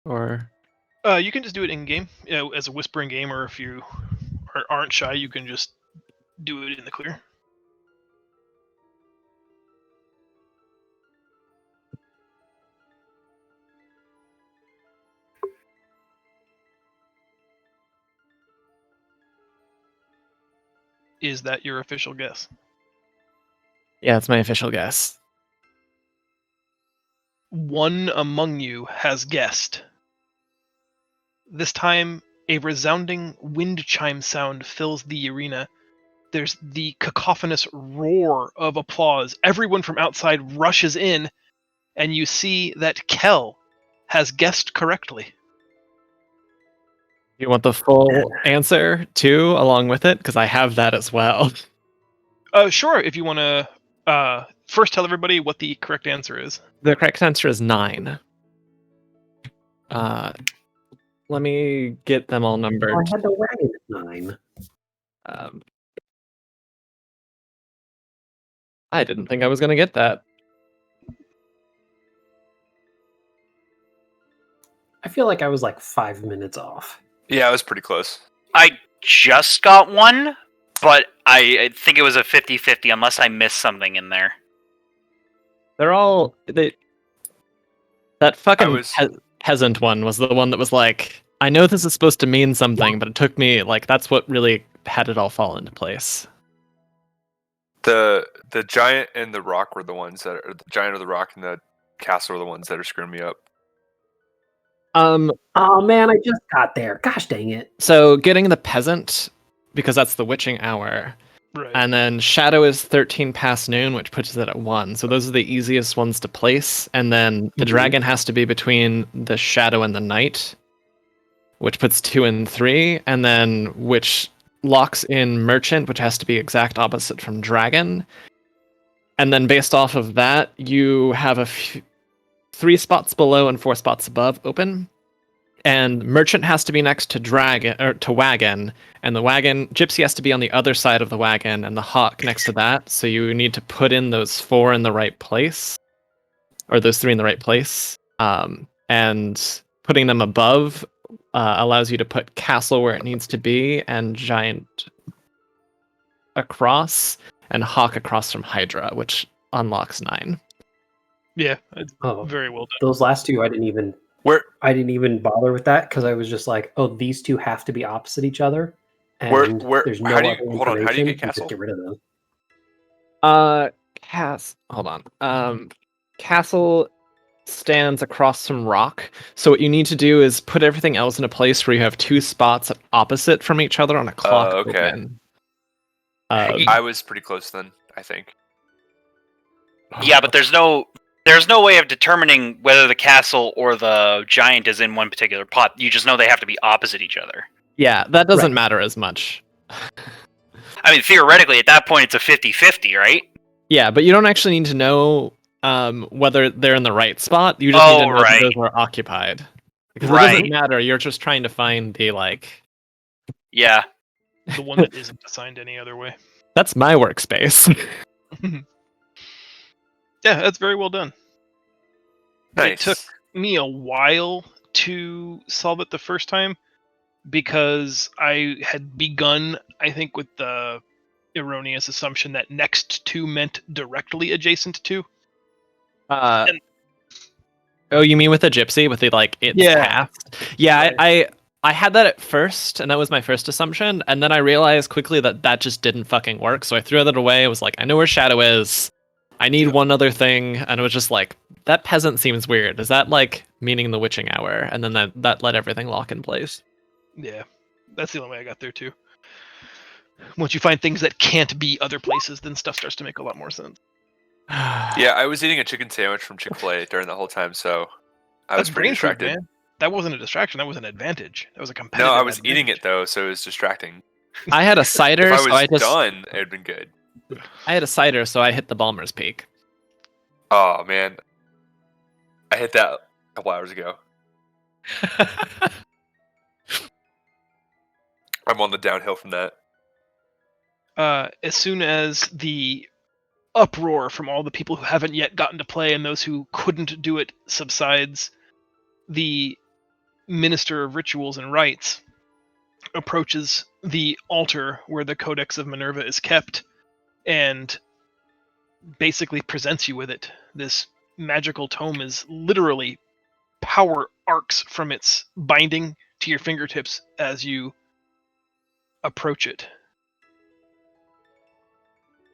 Or You can just do it in game, as a whispering game, or if you aren't shy, you can just do it in the clear. Is that your official guess? yeah, it's my official guess. One among you has guessed. This time, a resounding wind chime sound fills the arena. There's the cacophonous roar of applause. Everyone from outside rushes in, and you see that Kel has guessed correctly. You want the full answer too, along with it, because I have that as well. Sure, if you want to first tell everybody what the correct answer is. The correct answer is 9. Let me get them all Oh, numbered. I had the wagon at 9. I didn't think I was going to get that. I feel like I was like 5 minutes off. Yeah, it was pretty close. I just got one, but I think it was a 50-50 unless I missed something in there. They're all... That fucking was- peasant one was the one that was like, I know this is supposed to mean something, but it took me, like, that's what really had it all fall into place. The giant and the rock were the ones that are the giant of the rock and the castle are the ones that are screwing me up. Oh man, I just got there. Gosh dang it. So getting the peasant, because that's the witching hour, Right. and then shadow is 13 past noon, which puts it at 1. So those are the easiest ones to place. And then the Mhm. dragon has to be between the shadow and the night, which puts 2 and 3. And then which locks in merchant, which has to be exact opposite from dragon. And then based off of that, you have 3 spots below and 4 spots above open. And merchant has to be next to dragon or to wagon, and the wagon gypsy has to be on the other side of the wagon, and the hawk next to that. So you need to put in those 4 in the right place, or those 3 in the right place. And putting them above allows you to put castle where it needs to be, and giant across, and hawk across from Hydra, which unlocks 9. Yeah, it's Oh, very well done. those last two I didn't even bother with that because I was just like, oh, these two have to be opposite each other, and there's no how do you- other hold on, how do you information. get castle? Just get rid of them. Hold on. Castle stands across from rock. So what you need to do is put everything else in a place where you have 2 spots opposite from each other on a clock okay. open. I was pretty close then, I think. Yeah, but there's no way of determining whether the castle or the giant is in one particular pot. You just know they have to be opposite each other. Yeah, that doesn't Right. matter as much. I mean, theoretically, at that point, it's a 50-50, right? Yeah, but you don't actually need to know whether they're in the right spot. You just need to know that right. those are occupied. Because it Right. doesn't matter. You're just trying to find the, like... Yeah. The one that isn't assigned any other way. That's my workspace. Yeah, that's very well done. Nice. It took me a while to solve it the first time because I had begun, I think, with the erroneous assumption that next to meant directly adjacent to. Oh, you mean with the gypsy, with the like it's Yeah. past? Yeah, Right. I had that at first, and that was my first assumption, and then I realized quickly that that just didn't fucking work. So I threw that away. I was like, I know where shadow is. I need one other thing, and it was just like that peasant seems weird. Is that like meaning the witching hour? And then that let everything lock in place. Yeah, that's the only way I got there too. Once you find things that can't be other places, then stuff starts to make a lot more sense. Yeah, I was eating a chicken sandwich from Chick-fil-A during the whole time, so I was That's pretty brain food, distracted. man. That wasn't a distraction. That was an advantage. That was a competitive. No, I was eating advantage. it though, so it was distracting. I had a cider, If I so was I just done, it would been good. I had a cider, so I hit the Balmer's Peak. Oh man, I hit that a couple hours ago. I'm on the downhill from that. As soon as the uproar from all the people who haven't yet gotten to play and those who couldn't do it subsides, the minister of rituals and rites approaches the altar where the Codex of Minerva is kept and basically presents you with it. This magical tome is literally power arcs from its binding to your fingertips as you approach it.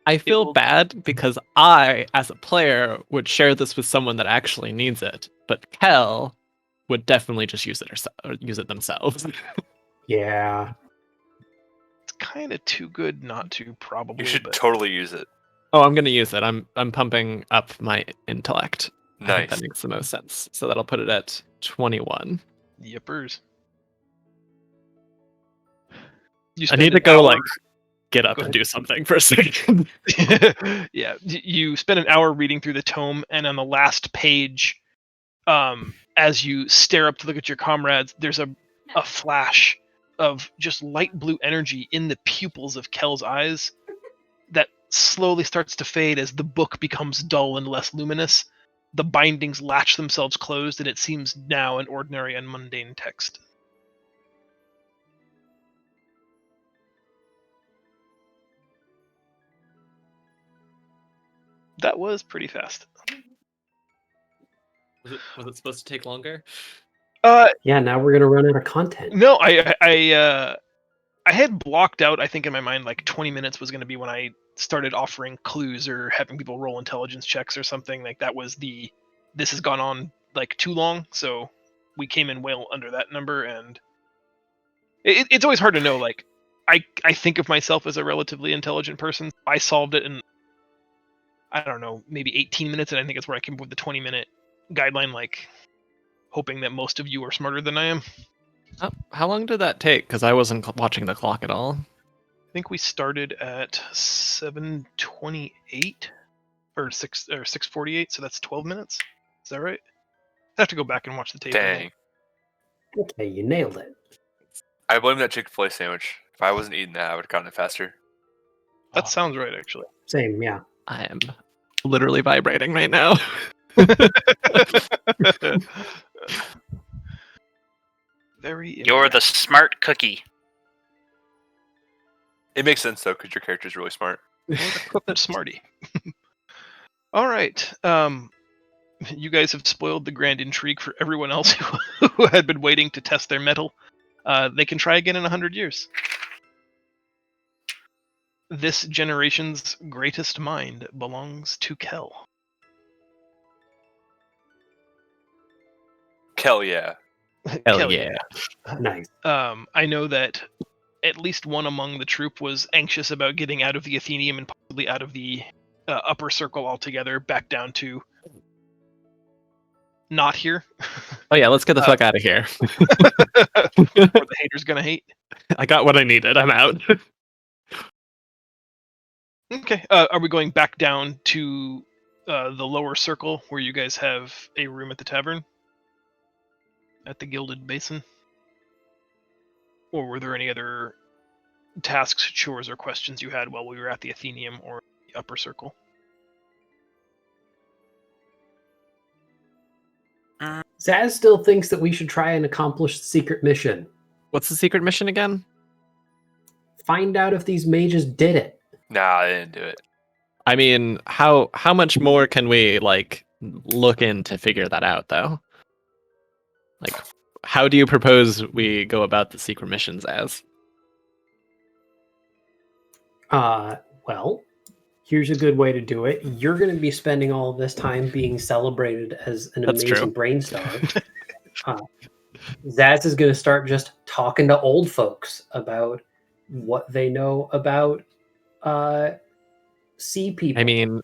I feel will- bad because I, as a player, would share this with someone that actually needs it, but Kel would definitely just use it or use it themselves. Yeah. It's kind of too good not to, probably. You should but totally use it. Oh, I'm gonna use it. I'm pumping up my intellect. I think Nice. that makes the most sense. So that'll put it at 21. Yippers. I need to go like get up Go and ahead. do something for a second. Yeah, you spend an hour reading through the tome, and on the last page, as you stare up to look at your comrades, there's a flash of just light blue energy in the pupils of Kel's eyes that slowly starts to fade as the book becomes dull and less luminous. The bindings latch themselves closed, and it seems now an ordinary and mundane text. That was pretty fast. Was it supposed to take longer? Yeah, now we're gonna run out of content. No, I had blocked out, I think in my mind, like 20 minutes was going to be when I started offering clues or having people roll intelligence checks or something. Like that was this has gone on like too long, so we came in well under that number, and it's always hard to know. Like I think of myself as a relatively intelligent person. I solved it in, I don't know, maybe 18 minutes, and I think it's where I came up with the 20-minute guideline, like hoping that most of you are smarter than I am. How long did that take? Because I wasn't watching the clock at all. I think we started at 7:28 or 6:48, so that's 12 minutes. Is that right? I have to go back and watch the tape. Dang. Okay, you nailed it. I blame that Chick-fil-A sandwich. If I wasn't eating that, I would have gotten it faster. That sounds right, actually. Same, yeah. I am literally vibrating right now. Very. You're the smart cookie. It makes sense though, because your character's really smart. Smarty. All right. You guys have spoiled the grand intrigue for everyone else who had been waiting to test their mettle. They can try again in 100 years. This generation's greatest mind belongs to Kel. Kel, yeah. Hell yeah. Nice. I know that at least one among the troop was anxious about getting out of the Athenium and possibly out of the upper circle altogether, back down to not here. Oh yeah, let's get the fuck out of here. Or the haters gonna hate. I got what I needed. I'm out. Okay. Are we going back down to the lower circle where you guys have a room at the tavern? At the Gilded Basin? Or were there any other tasks, chores, or questions you had while we were at the Athenium or the upper circle? Zaz still thinks that we should try and accomplish the secret mission. What's the secret mission again? Find out if these mages did it. Nah, I didn't do it. I mean, how much more can we like look in to figure that out though? Like, how do you propose we go about the secret missions as? Well, here's a good way to do it. You're going to be spending all of this time being celebrated as an That's amazing true. brain star. Zaz is going to start just talking to old folks about what they know about sea people. I mean,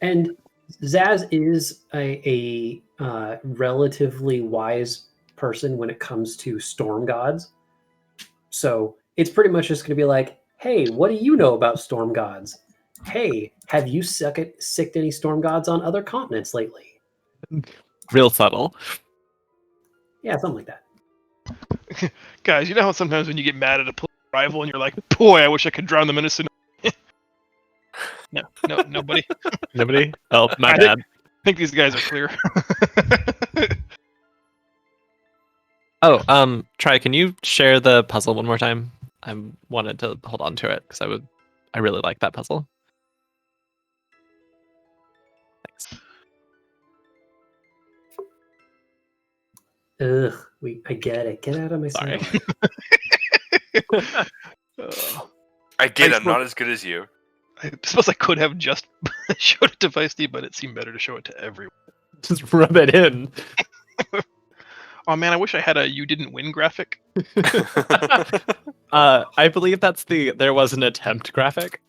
and Zaz is a relatively wise person when it comes to storm gods. So it's pretty much just going to be like, hey, what do you know about storm gods? Hey, have you sicked any storm gods on other continents lately? real subtle. Yeah, something like that. Guys, you know how sometimes when you get mad at a rival and you're like, boy, I wish I could drown them in a tsunami. No, nobody. Nobody? Oh, my I bad. think these guys are clear. Oh, Try, can you share the puzzle one more time? I wanted to hold on to it because I really like that puzzle. Thanks. Ugh, I get it. Get out of my Sorry. sight. I get I I'm not as good as you. I suppose I could have just showed it to Feisty, but it seemed better to show it to everyone. Just rub it in. Oh man, I wish I had a "you didn't win" graphic. I believe that's there was an attempt graphic.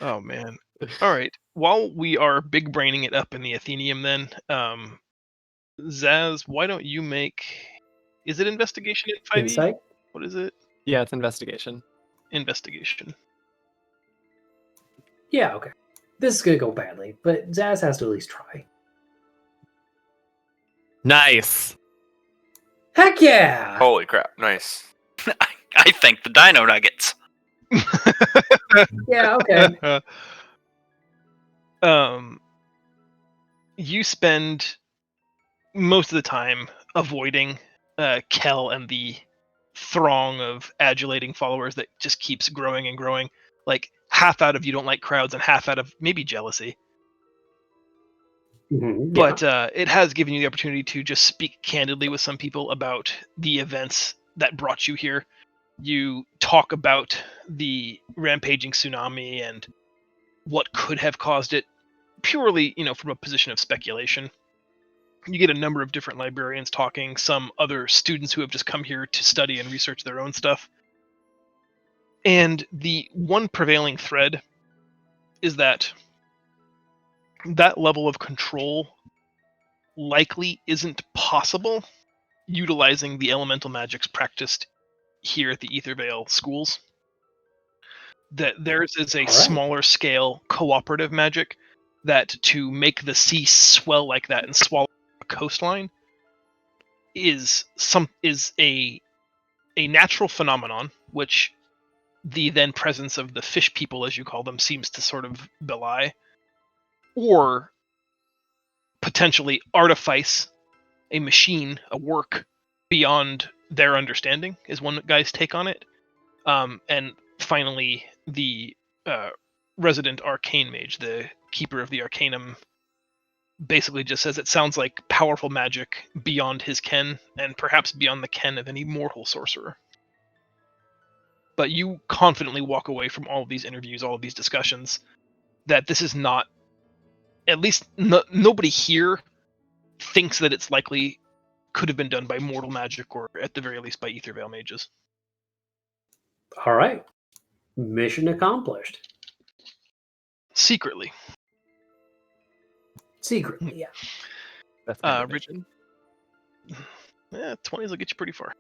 Oh man. All right. While we are big braining it up in the Athenium, then, Zaz, why don't you make? Is it investigation in 5e? Insight? What is it? Yeah, it's investigation. Investigation. Yeah, okay. This is gonna go badly, but Zaz has to at least try. Nice. Heck yeah! Holy crap! Nice. I think the Dino Nuggets. Yeah, okay. You spend most of the time avoiding Kel and the throng of adulating followers that just keeps growing and growing. Like half out of you don't like crowds, and half out of maybe jealousy. Mhm, But it has given you the opportunity to just speak candidly with some people about the events that brought you here. You talk about the rampaging tsunami and what could have caused it, purely, from a position of speculation. You get a number of different librarians talking, some other students who have just come here to study and research their own stuff. And the one prevailing thread is that level of control likely isn't possible utilizing the elemental magics practiced here at the Aethervale schools. That theirs is a All right. smaller scale cooperative magic that to make the sea swell like that and swallow a coastline is a natural phenomenon, which the then presence of the fish people, as you call them, seems to sort of belie, or potentially artifice a machine, a work beyond their understanding, is one guy's take on it. And finally, the resident arcane mage, the keeper of the Arcanum, basically just says it sounds like powerful magic beyond his ken, and perhaps beyond the ken of any mortal sorcerer. But you confidently walk away from all of these interviews, all of these discussions, that this is not, at least nobody here thinks that it's likely could have been done by mortal magic, or at the very least by Aethervale mages. All right. Mission accomplished. Secretly. Secretly, yeah. That's kind of Rich- mission. 20s will get you pretty far.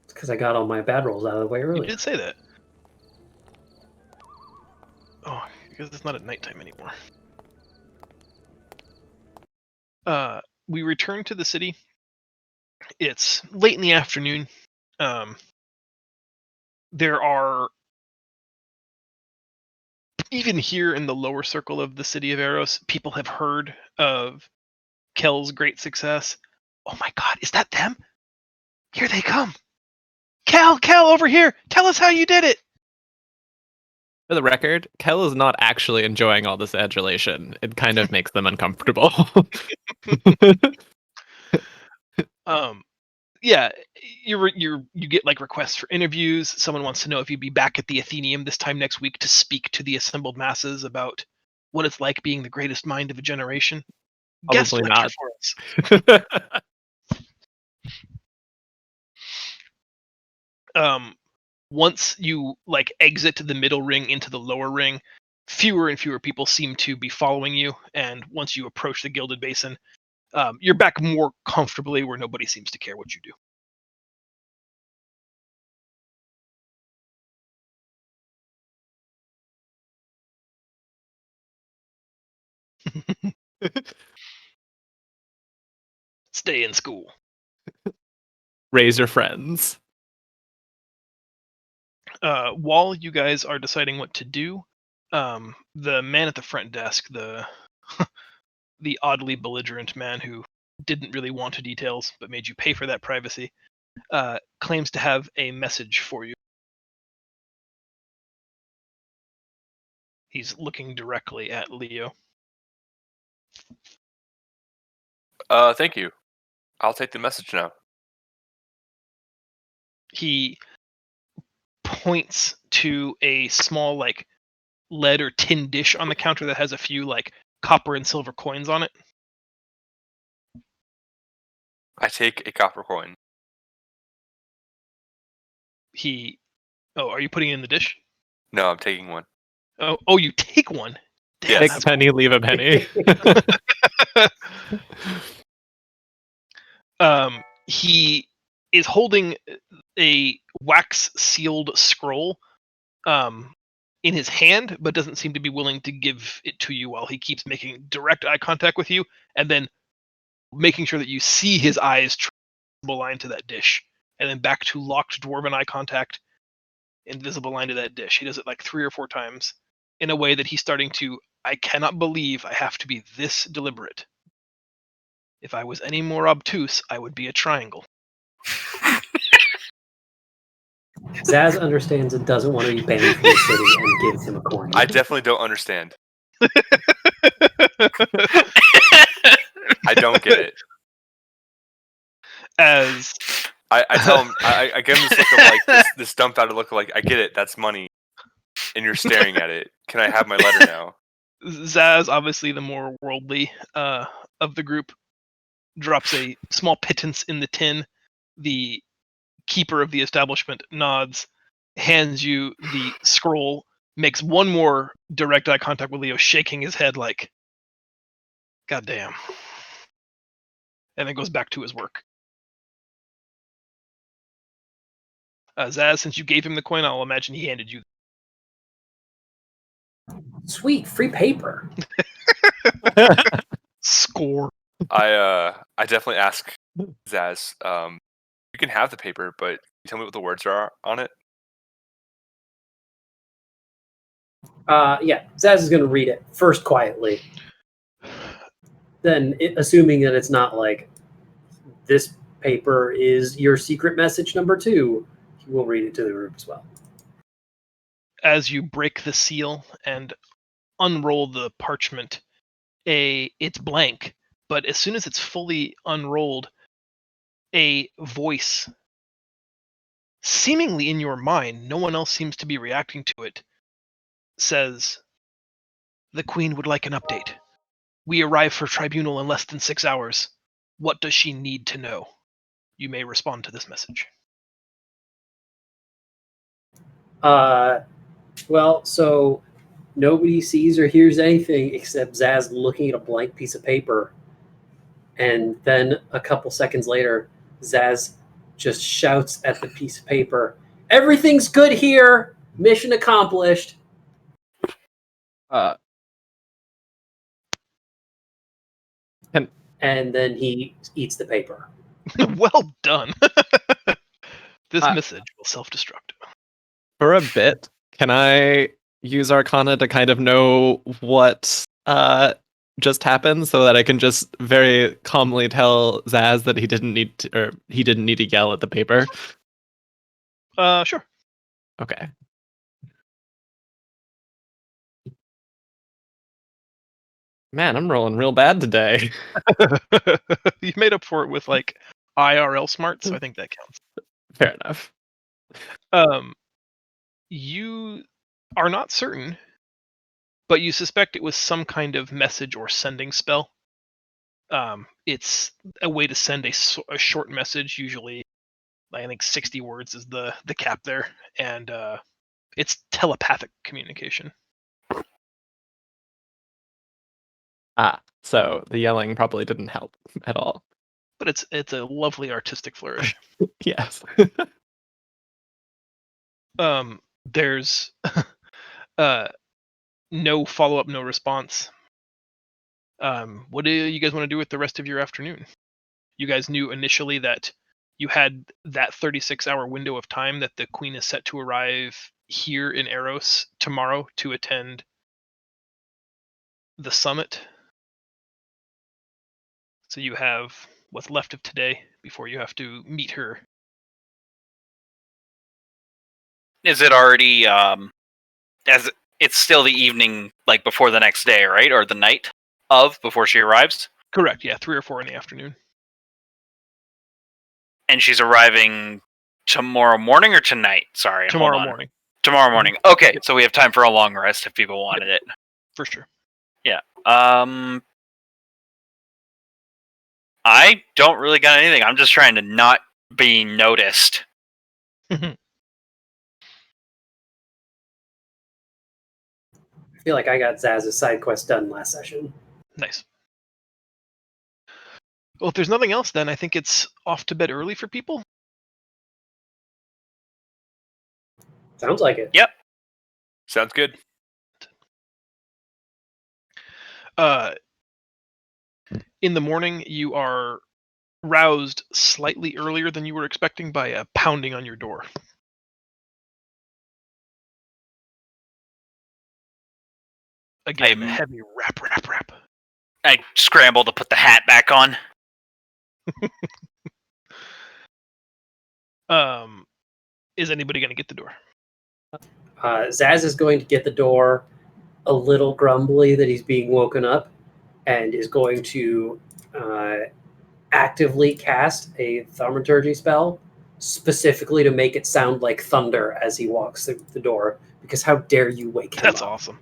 It's because I got all my bad rolls out of the way You early. did say that. Oh, because it's not at nighttime anymore. We return to the city. It's late in the afternoon. There are, even here in the lower circle of the city of Eros, people have heard of Kel's great success. Oh my god, is that them? Here they come. Kel, over here. Tell us how you did it. For the record, Kel is not actually enjoying all this adulation. It kind of makes them uncomfortable. Yeah, you get like requests for interviews. Someone wants to know if you'd be back at the Athenium this time next week to speak to the assembled masses about what it's like being the greatest mind of a generation. Guest Probably lecture not. for us. Once you like exit the middle ring into the lower ring, fewer and fewer people seem to be following you, and once you approach the Gilded Basin, you're back more comfortably where nobody seems to care what you do. Stay in school. Raise your friends. While you guys are deciding what to do, the man at the front desk, the the oddly belligerent man who didn't really want details but made you pay for that privacy, claims to have a message for you. He's looking directly at Leo. Thank you. I'll take the message now. He points to a small, like, lead or tin dish on the counter that has a few, like, copper and silver coins on it. I take a copper coin. Oh, are you putting it in the dish? No, I'm taking one. Oh, you take one. Damn, Yes. Take a penny, leave a penny. He is holding a wax sealed scroll in his hand, but doesn't seem to be willing to give it to you while he keeps making direct eye contact with you, and then making sure that you see his eyes invisible line to that dish, and then back to locked dwarven eye contact, invisible line to that dish. He does it like 3 or 4 times in a way that he's starting to, I cannot believe I have to be this deliberate. If I was any more obtuse, I would be a triangle. Zaz understands and doesn't want to be banned from the city and gives him a coin. I definitely don't understand. I don't get it. As I tell him, I give him this look of like this dumbfounded look of like, I get it, that's money, and you're staring at it. Can I have my letter now? Zaz, obviously the more worldly of the group, drops a small pittance in the tin. The keeper of the establishment nods, hands you the scroll, makes one more direct eye contact with Leo, shaking his head like, God damn. And then goes back to his work. Zaz, since you gave him the coin, I'll imagine he handed you. Sweet, free paper. Score. I definitely ask Zaz, you can have the paper, but can you tell me what the words are on it? Yeah, Zaz is going to read it first quietly. Then, assuming that it's not like, this paper is your secret message number 2, he will read it to the group as well. As you break the seal and unroll the parchment, it's blank, but as soon as it's fully unrolled, a voice, seemingly in your mind, no one else seems to be reacting to it, says, "The Queen would like an update. We arrive for tribunal in less than 6 hours. What does she need to know? You may respond to this message." Well, so nobody sees or hears anything except Zaz looking at a blank piece of paper. And then a couple seconds later, Zaz just shouts at the piece of paper, "Everything's good here! Mission accomplished!" And then he eats the paper. Well done. This message will self-destruct. For a bit, can I use Arcana to kind of know what just happened, so that I can just very calmly tell Zaz that he didn't need to yell at the paper? Sure. Okay. Man, I'm rolling real bad today. You made up for it with like IRL smarts, so I think that counts. Fair enough. You are not certain, but you suspect it was some kind of message or sending spell. It's a way to send a short message, usually, I think 60 words is the cap there, and it's telepathic communication. So the yelling probably didn't help at all. But it's a lovely artistic flourish. Yes. There's no follow-up, no response. What do you guys want to do with the rest of your afternoon? You guys knew initially that you had that 36-hour window of time that the Queen is set to arrive here in Eros tomorrow to attend the summit. So you have what's left of today before you have to meet her. Is it already as it's still the evening, like before the next day, right? Or the night of before she arrives? Correct, yeah, 3 or 4 in the afternoon. And she's arriving tomorrow morning or tonight? Sorry, Tomorrow hold on. morning, Tomorrow morning. Okay, so we have time for a long rest if people wanted it. for sure. Yeah. I don't really got anything. I'm just trying to not be noticed. I feel like I got Zaz's side quest done last session. Nice. Well, if there's nothing else, then I think it's off to bed early for people. Sounds like it. Yep. Sounds good. In the morning, you are roused slightly earlier than you were expecting by a pounding on your door. Again, I'm- heavy rap. I scramble to put the hat back on. Is anybody going to get the door? Zaz is going to get the door a little grumbly that he's being woken up and is going to actively cast a thaumaturgy spell specifically to make it sound like thunder as he walks through the door, because how dare you wake him That's up? awesome.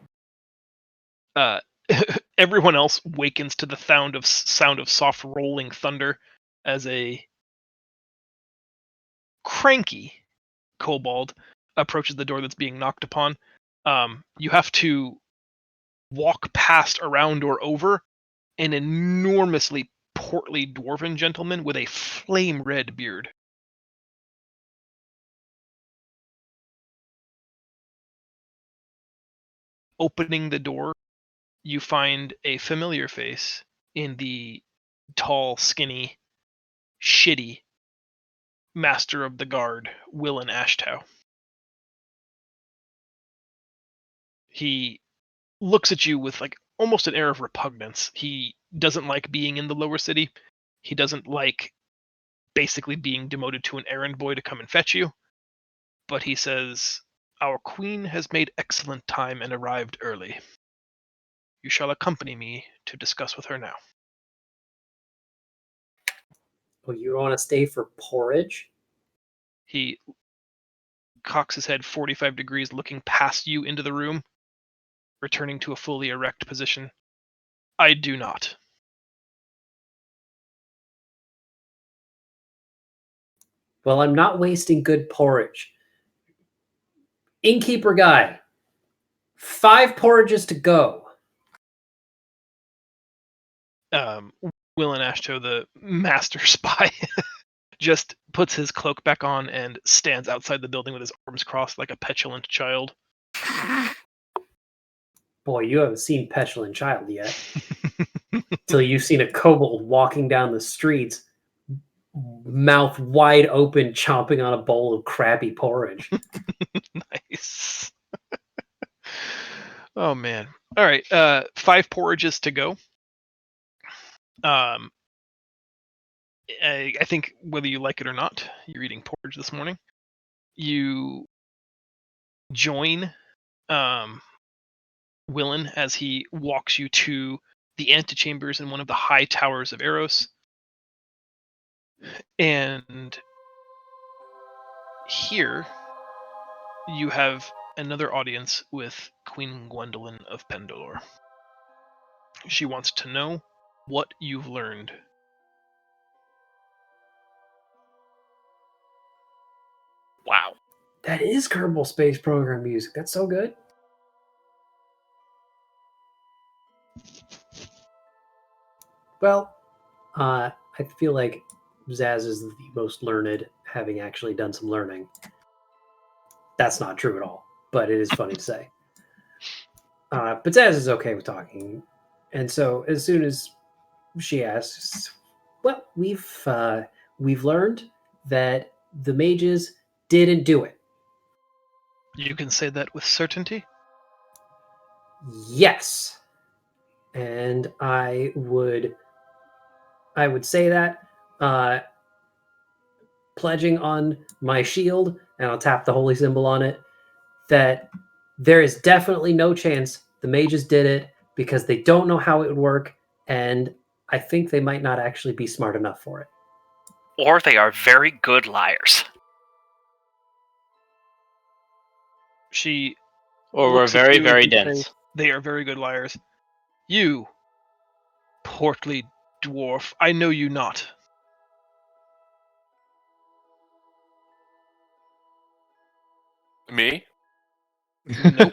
Everyone else wakens to the sound of soft rolling thunder as a cranky kobold approaches the door that's being knocked upon. You have to walk past, around, or over an enormously portly dwarven gentleman with a flame red beard. Opening the door, you find a familiar face in the tall, skinny, shitty Master of the Guard, Willen Ashtow. He looks at you with like almost an air of repugnance. He doesn't like being in the lower city. He doesn't like basically being demoted to an errand boy to come and fetch you. But he says, "Our queen has made excellent time and arrived early. You shall accompany me to discuss with her now." Well, you want to stay for porridge? He cocks his head 45 degrees, looking past you into the room, returning to a fully erect position. "I do not." Well, I'm not wasting good porridge. Innkeeper guy, 5 porridges to go. Willen Ashtow, the master spy, just puts his cloak back on and stands outside the building with his arms crossed like a petulant child. Boy, you haven't seen Petulant Child yet. Till you've seen a kobold walking down the streets, mouth wide open, chomping on a bowl of crappy porridge. Nice. Oh man. All right. 5 porridges to go. I think whether you like it or not, you're eating porridge this morning. You join Willen as he walks you to the antechambers in one of the high towers of Eros. And here you have another audience with Queen Gwendolyn of Pendilor. She wants to know what you've learned. Wow. That is Kerbal Space Program music. That's so good. Well, I feel like Zaz is the most learned, having actually done some learning. That's not true at all, but it is funny to say. But Zaz is okay with talking. And so as soon as she asks, well, we've learned that the mages didn't do it. You can say that with certainty? Yes. And I would I would say that, pledging on my shield, and I'll tap the holy symbol on it, that there is definitely no chance the mages did it because they don't know how it would work, and I think they might not actually be smart enough for it. Or they are very good liars. She Or we're looks at very, you very and says, dense. They are very good liars. You, portly dwarf, I know you not. Me? Nope.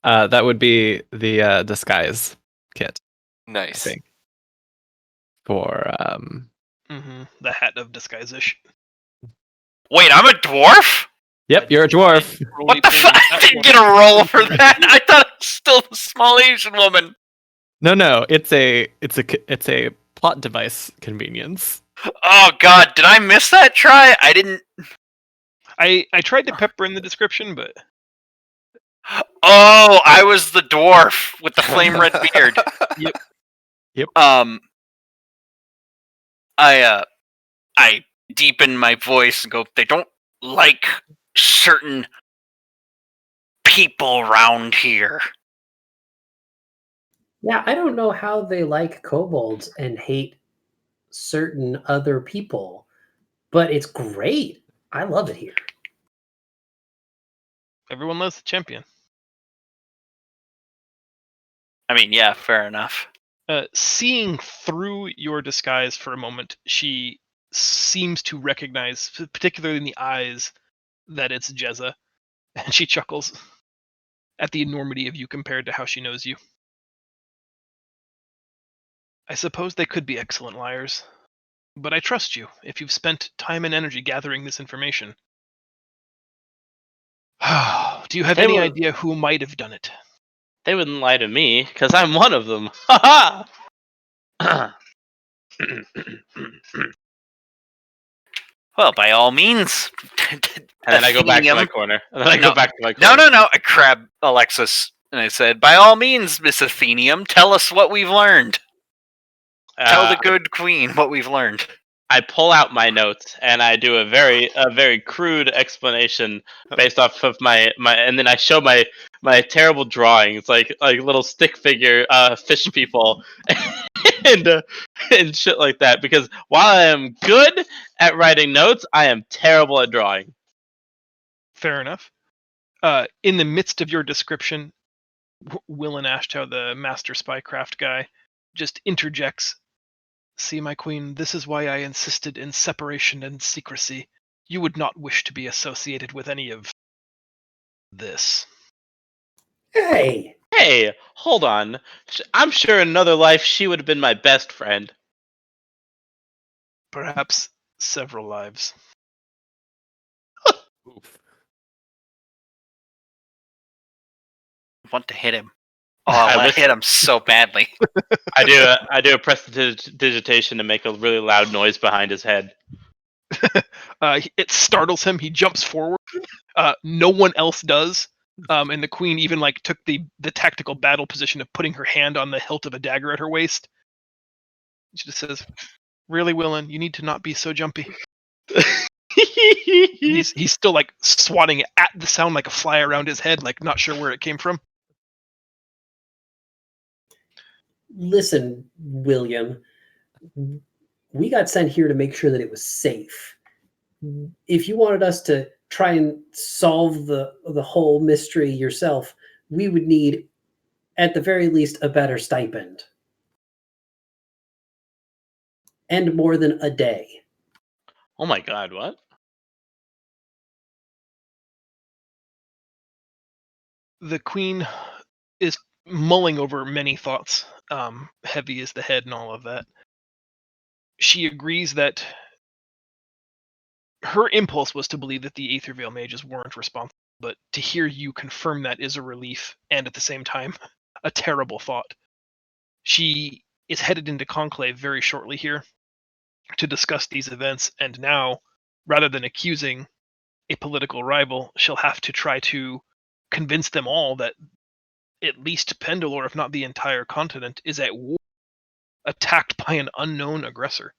That would be the disguise kit, I Nice. think. For The hat of disguise-ish. Wait, I'm a dwarf? Yep, you're a dwarf. What the fuck? I didn't get a roll for that. I thought it was still the small Asian woman. No, it's a plot device convenience. Oh god, did I miss that try? I didn't. I tried to pepper in the description, but Oh, I was the dwarf with the flame red beard. Yep. I deepen my voice and go, they don't like certain people around here. Yeah, I don't know how they like kobolds and hate certain other people, but it's great. I love it here. everyone loves the champion. I mean, yeah, fair enough. Seeing through your disguise for a moment, she seems to recognize, particularly in the eyes, that it's Jezza, and she chuckles at the enormity of you compared to how she knows you. I suppose they could be excellent liars, but I trust you if you've spent time and energy gathering this information. Do you have They any were- idea who might have done it? They wouldn't lie to me, because I'm one of them. Ha ha! Well, by all means. And then I go back to my Athenium. corner. And then I No. go back to my corner. No. I grabbed Alexis and I said, by all means, Miss Athenium, tell us what we've learned. Tell the good queen what we've learned. I pull out my notes and I do a very crude explanation based off of my and then I show my terrible drawings like little stick figure fish people and shit like that, because while I am good at writing notes, I am terrible at drawing. Fair enough. In the midst of your description, Willen Ashtow, the master spycraft guy, just interjects. See, my queen, this is why I insisted in separation and secrecy. You would not wish to be associated with any of this. Hey, Hey, hold on. I'm sure in another life she would have been my best friend. Perhaps several lives. I want to hit him. Oh, I I want wish- to hit him so badly. I do a prestidigitation to make a really loud noise behind his head. It startles him. He jumps forward. No one else does. And the queen even took the tactical battle position of putting her hand on the hilt of a dagger at her waist. She just says, "Really, Willen, you need to not be so jumpy." He's still swatting at the sound like a fly around his head, not sure where it came from. listen, William, we got sent here to make sure that it was safe. If you wanted us to try and solve the whole mystery yourself, we would need, at the very least, a better stipend. And more than a day. Oh my god, what? The queen is mulling over many thoughts. Heavy is the head and all of that. She agrees that her impulse was to believe that the Aethervale mages weren't responsible, but to hear you confirm that is a relief, and at the same time, a terrible thought. She is headed into Conclave very shortly here to discuss these events, and now, rather than accusing a political rival, she'll have to try to convince them all that at least Pendilor, if not the entire continent, is at war attacked by an unknown aggressor.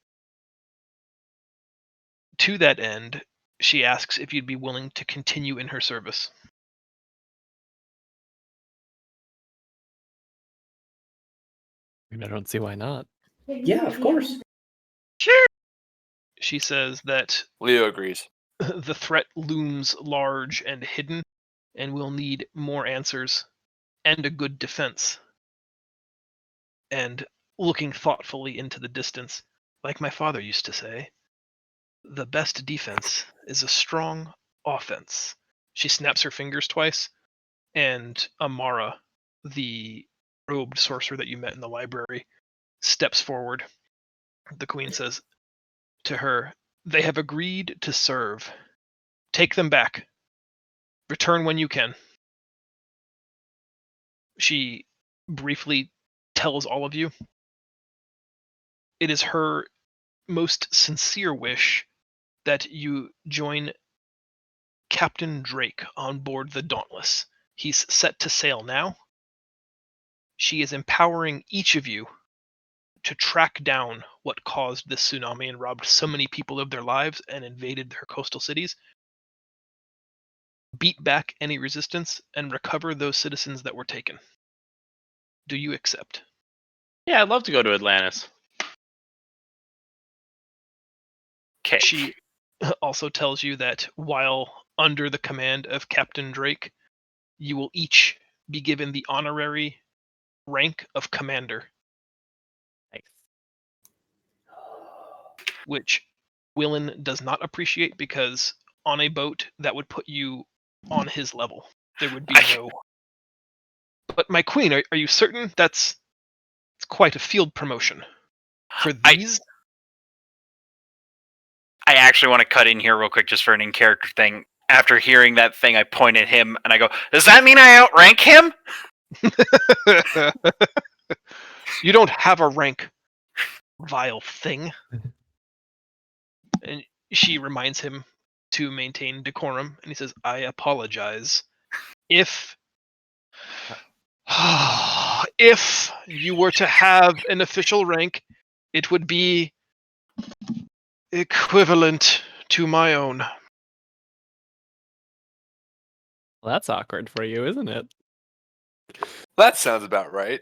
To that end, she asks if you'd be willing to continue in her service. I mean, I don't see why not. Yeah, of course. Sure. She says that Leo agrees. the threat looms large and hidden, and we'll need more answers and a good defense. And looking thoughtfully into the distance, like my father used to say, the best defense is a strong offense. She snaps her fingers twice, and Amara, the robed sorcerer that you met in the library, steps forward. The queen says to her, "They have agreed to serve. Take them back. Return when you can." She briefly tells all of you it is her most sincere wish that you join Captain Drake on board the Dauntless. He's set to sail now. She is empowering each of you to track down what caused this tsunami and robbed so many people of their lives and invaded their coastal cities, beat back any resistance, and recover those citizens that were taken. Do you accept? Yeah, I'd love to go to Atlantis. Okay. She also tells you that while under the command of Captain Drake, you will each be given the honorary rank of commander, Nice. which Willen does not appreciate because on a boat that would put you on his level. There would be no. But my queen, are you certain it's quite a field promotion for these? I actually want to cut in here real quick just for an in-character thing. After hearing that thing, I point at him and I go, "Does that mean I outrank him?" You don't have a rank, vile thing. And she reminds him to maintain decorum, and he says, "I apologize. If you were to have an official rank, it would be equivalent to my own." Well, that's awkward for you, isn't it? That sounds about right.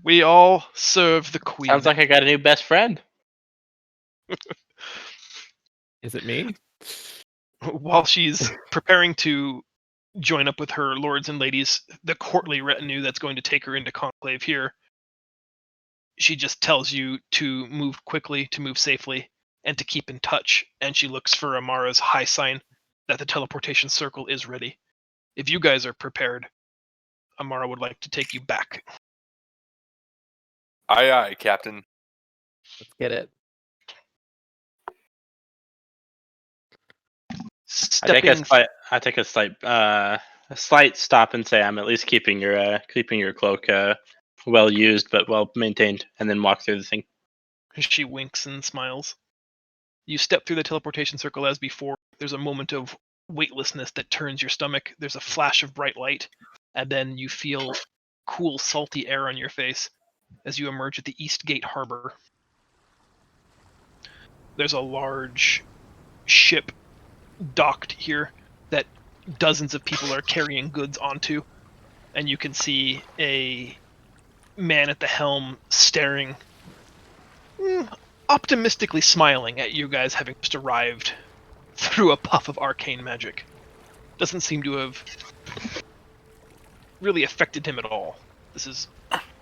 We all serve the queen. Sounds like I got a new best friend. Is it me? While she's preparing to join up with her lords and ladies, the courtly retinue that's going to take her into conclave here, she just tells you to move quickly, to move safely, and to keep in touch. And she looks for Amara's high sign that the teleportation circle is ready. If you guys are prepared, Amara would like to take you back. Aye, aye, Captain. Let's get it. I take a slight stop and say I'm at least keeping your cloak well used but well maintained, and then walk through the thing. She winks and smiles. You step through the teleportation circle as before. There's a moment of weightlessness that turns your stomach. There's a flash of bright light, and then you feel cool, salty air on your face as you emerge at the East Gate Harbor. There's a large ship docked here that dozens of people are carrying goods onto, and you can see a man at the helm staring, optimistically smiling at you guys having just arrived through a puff of arcane magic. Doesn't seem to have really affected him at all. This is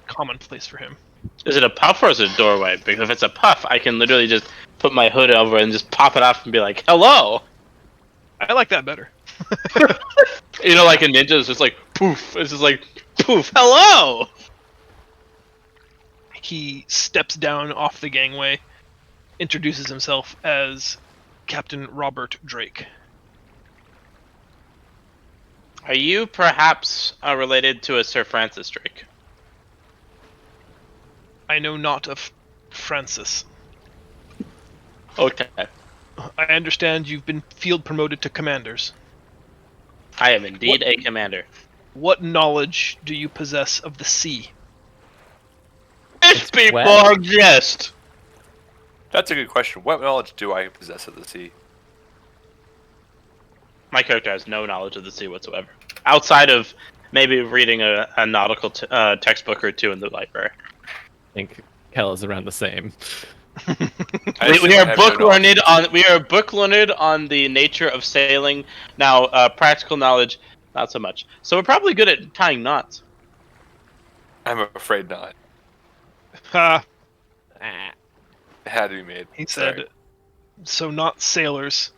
commonplace for him. Is it a puff or is it a doorway? Because if it's a puff, I can literally just put my hood over and just pop it off and be like, "Hello." I like that better. You know, like a ninja, it's just like poof. It's just like poof. Hello. He steps down off the gangway, introduces himself as Captain Robert Drake. Are you perhaps related to a Sir Francis Drake? I know not of Francis. Okay. I understand you've been field promoted to commanders. I am indeed a commander. What knowledge do you possess of the sea? Fish It's people wet? are just. That's a good question. What knowledge do I possess of the sea? My character has no knowledge of the sea whatsoever, outside of maybe reading a nautical textbook or two in the library. I think Kel is around the same. We are book learned on the nature of sailing. Now, practical knowledge, not so much. So we're probably good at tying knots. I'm afraid not. Ha! It had to be made. He Sorry. said, so not sailors.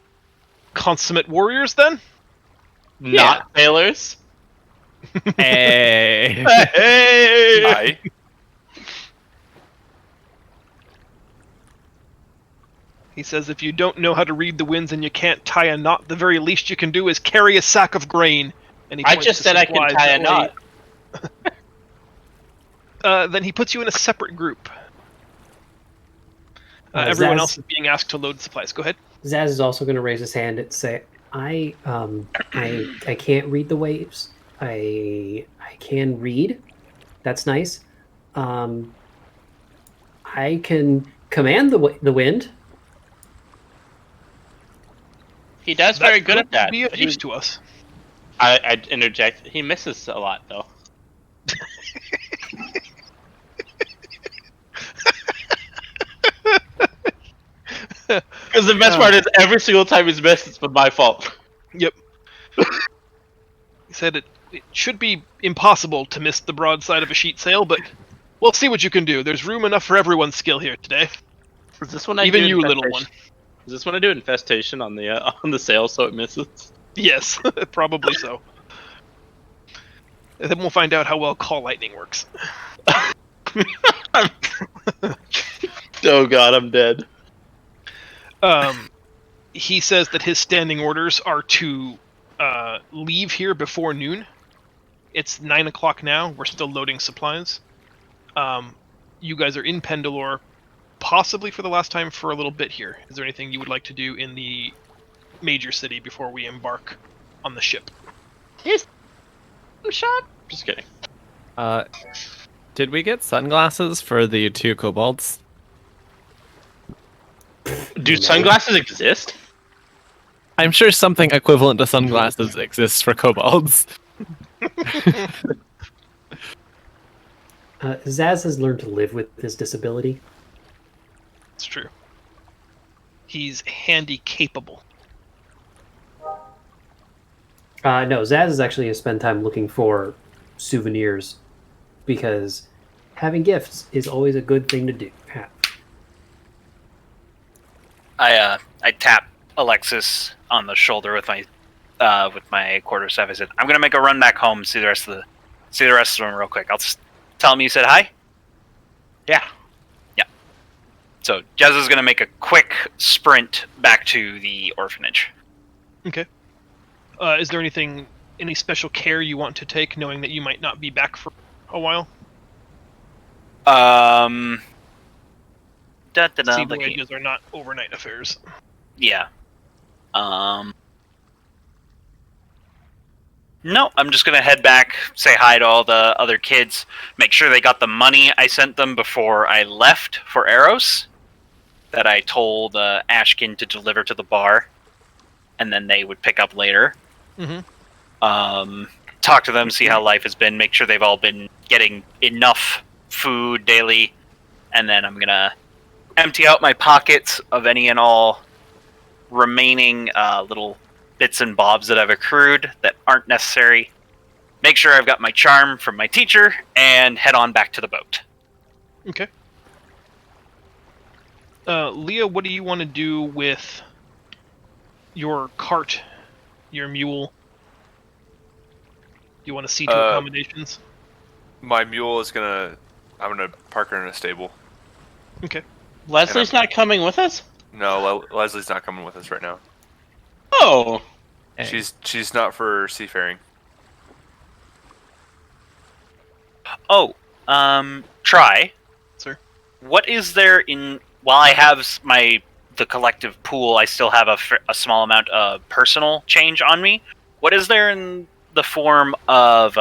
Consummate warriors, then? Not sailors. Hey. Hey! Aye. He says, if you don't know how to read the winds and you can't tie a knot, the very least you can do is carry a sack of grain. And he I points just to said I can supplies tie a that knot. way. Then he puts you in a separate group. Everyone else is being asked to load supplies. Go ahead. Zaz is also going to raise his hand and say, I can't read the waves. I can read. That's nice. I can command the wind. He does very good at that. Be of but use to us. I'd interject. He misses a lot, though. Because the best part is every single time he's missed, it's been my fault. Yep. He said it should be impossible to miss the broadside of a sheet sail, but we'll see what you can do. There's room enough for everyone's skill here today. Is this when I Even do you, little infestation? one. Is this when I do infestation on the sail so it misses? Yes, probably so. And then we'll find out how well call lightning works. Oh god, I'm dead. He says that his standing orders are to leave here before noon. It's 9 o'clock now. We're still loading supplies. You guys are in Pendilor, possibly for the last time for a little bit here. Is there anything you would like to do in the major city before we embark on the ship? Yes. I'm shot. Just kidding. Did we get sunglasses for the 2 kobolds? Do sunglasses exist? I'm sure something equivalent to sunglasses exists for kobolds. Zaz has learned to live with his disability. It's true. He's handy capable. No, Zaz is actually going to spend time looking for souvenirs because having gifts is always a good thing to do. I tap Alexis on the shoulder with my quarterstaff. I said, "I'm gonna make a run back home. See the rest of them real quick. I'll just tell them you said hi." Yeah. So Jez is gonna make a quick sprint back to the orphanage. Okay. Is there any special care you want to take, knowing that you might not be back for a while? Sea voyages are not overnight affairs. Yeah. No, I'm just gonna head back, say hi to all the other kids, make sure they got the money I sent them before I left for Eros, that I told Ashkin to deliver to the bar, and then they would pick up later. Mm-hmm. Talk to them, see how life has been, make sure they've all been getting enough food daily, and then I'm gonna empty out my pockets of any and all remaining little bits and bobs that I've accrued that aren't necessary. Make sure I've got my charm from my teacher, and head on back to the boat. Okay. Leah, what do you want to do with your cart, your mule? Do you want to see to accommodations? My mule is I'm gonna park her in a stable. Okay. Leslie's not coming with us? No, Leslie's not coming with us right now. Oh. Hey. She's not for seafaring. Oh, try. Sir? What is there in... While I have the collective pool, I still have a small amount of personal change on me. What is there in the form of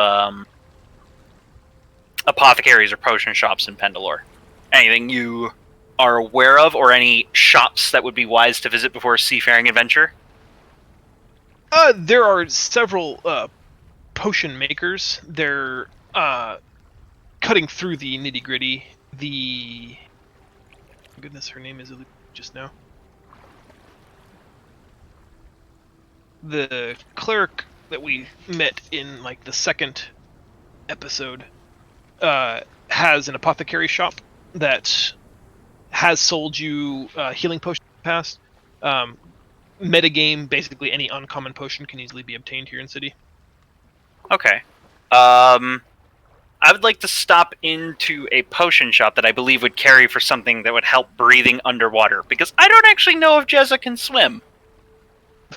apothecaries or potion shops in Pendilor? Anything you are aware of, or any shops that would be wise to visit before a seafaring adventure? There are several potion makers. They're cutting through the nitty gritty. Goodness, her name is eluding me just now. The cleric that we met in like the second episode has an apothecary shop that has sold you healing potions in the past. Metagame, basically any uncommon potion can easily be obtained here in city. Okay. I would like to stop into a potion shop that I believe would carry for something that would help breathing underwater, because I don't actually know if Jezza can swim.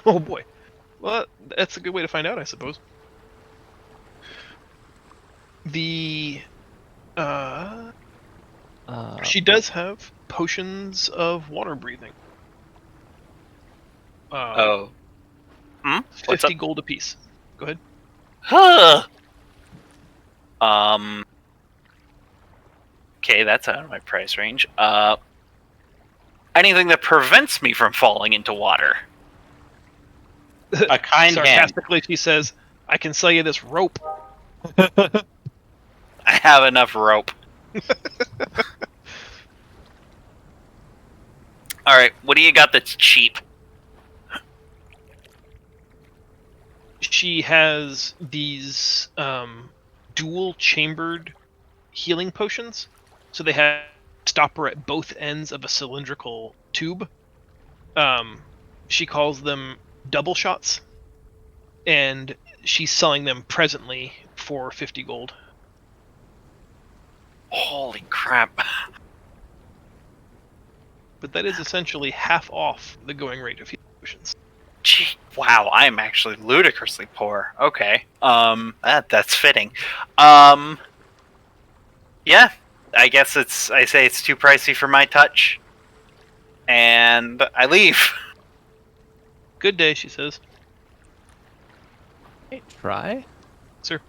Oh boy. Well, that's a good way to find out, I suppose. She does have potions of water breathing. Oh. What's 50 up? gold apiece. Go ahead. Huh. Okay, that's out of my price range. Anything that prevents me from falling into water. A kind hand. Sarcastically, she says, I can sell you this rope. I have enough rope. Alright, what do you got that's cheap? She has these dual-chambered healing potions. So they have a stopper at both ends of a cylindrical tube. She calls them double shots. And she's selling them presently for 50 gold. Holy crap. But that is essentially half off the going rate of healing potions. Gee, wow, I'm actually ludicrously poor. Okay. That's fitting. Yeah, I guess I say it's too pricey for my touch. And I leave. Good day, she says. Hey, try? Sir.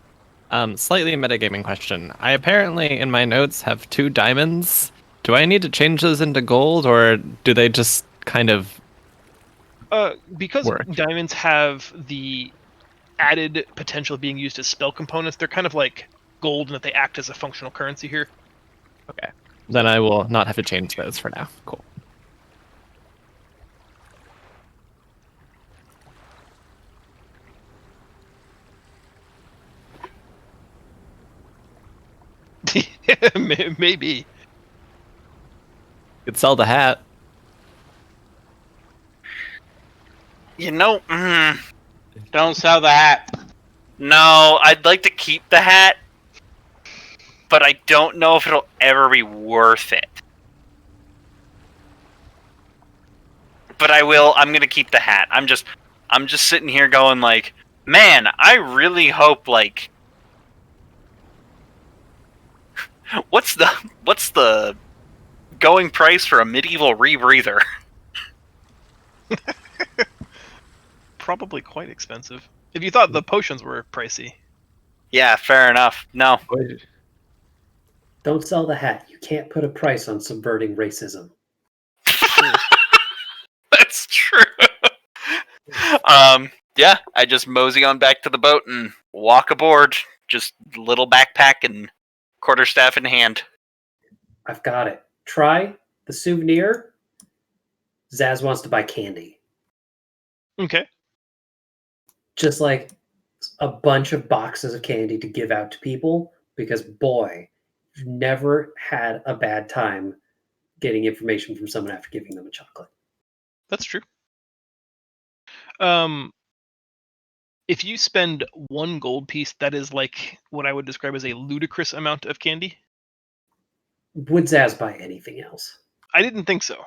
Slightly metagaming question. I apparently, in my notes, have 2 diamonds. Do I need to change those into gold, or do they just kind of... Because work? diamonds have the added potential of being used as spell components, they're kind of like gold in that they act as a functional currency here. Okay. Then I will not have to change those for now. Cool. Maybe. Could sell the hat. You know, Don't sell the hat. no, I'd like to keep the hat, but I don't know if it'll ever be worth it. But I will. I'm gonna keep the hat. I'm just sitting here going like, man, I really hope like, what's the going price for a medieval rebreather? Probably quite expensive. If you thought the potions were pricey. Yeah, fair enough. No, Don't sell the hat. You can't put a price on subverting racism. that's true. Yeah, I just mosey on back to the boat and walk aboard. Just little backpack and quarterstaff in hand. I've got it. Try the souvenir. Zaz wants to buy candy. Okay. Just like a bunch of boxes of candy to give out to people, because boy, you've never had a bad time getting information from someone after giving them a chocolate. That's true. If you spend 1 gold piece, that is like what I would describe as a ludicrous amount of candy. Would Zaz buy anything else? I didn't think so.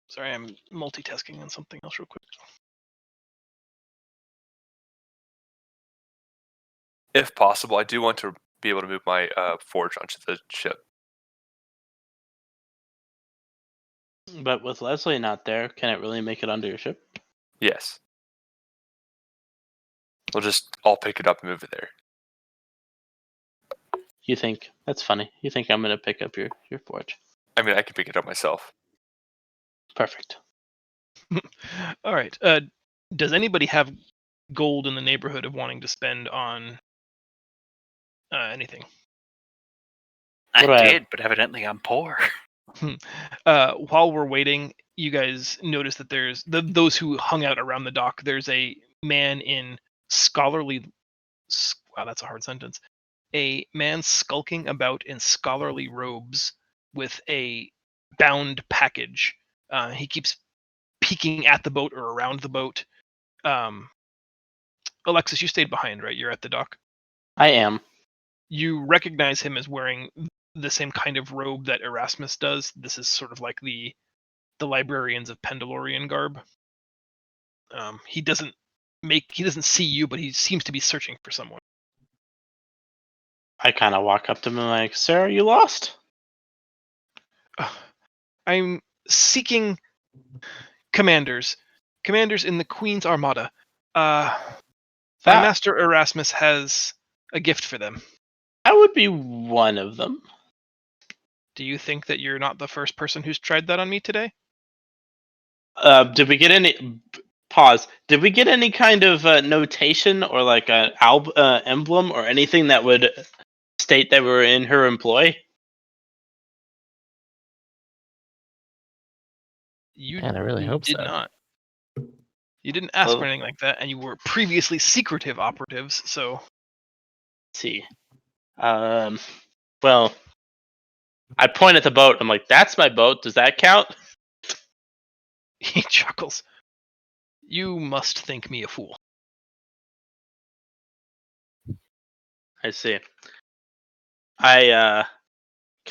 Sorry, I'm multitasking on something else real quick. If possible, I do want to be able to move my forge onto the ship. But with Leslie not there, can it really make it onto your ship? Yes. I'll pick it up and move it there. You think that's funny? You think I'm gonna pick up your forge? I mean, I can pick it up myself. Perfect. All right. Does anybody have gold in the neighborhood of wanting to spend on anything? What do I I have? did, but evidently I'm poor. While we're waiting, you guys notice that there's those who hung out around the dock. There's a man in scholarly. Wow, that's a hard sentence. A man skulking about in scholarly robes with a bound package. He keeps peeking at the boat or around the boat. Alexis, you stayed behind, right? You're at the dock. I am. You recognize him as wearing the same kind of robe that Erasmus does. This is sort of like the librarians of Pendilorian garb. He doesn't see you, but he seems to be searching for someone. I kind of walk up to him and like, "Sir, are you lost?" I'm seeking commanders in the Queen's Armada. My That master Erasmus has a gift for them. I would be one of them. Do you think that you're not the first person who's tried that on me today? Did we get any? Pause. Did we get any kind of notation or like an emblem or anything that would state that we were in her employ? You Man, I really hope did so. not. You didn't ask Well- for anything like that, and you were previously secretive operatives, so Let's see. Well, I point at the boat. I'm like, "That's my boat. Does that count?" he chuckles. You must think me a fool. I see. Can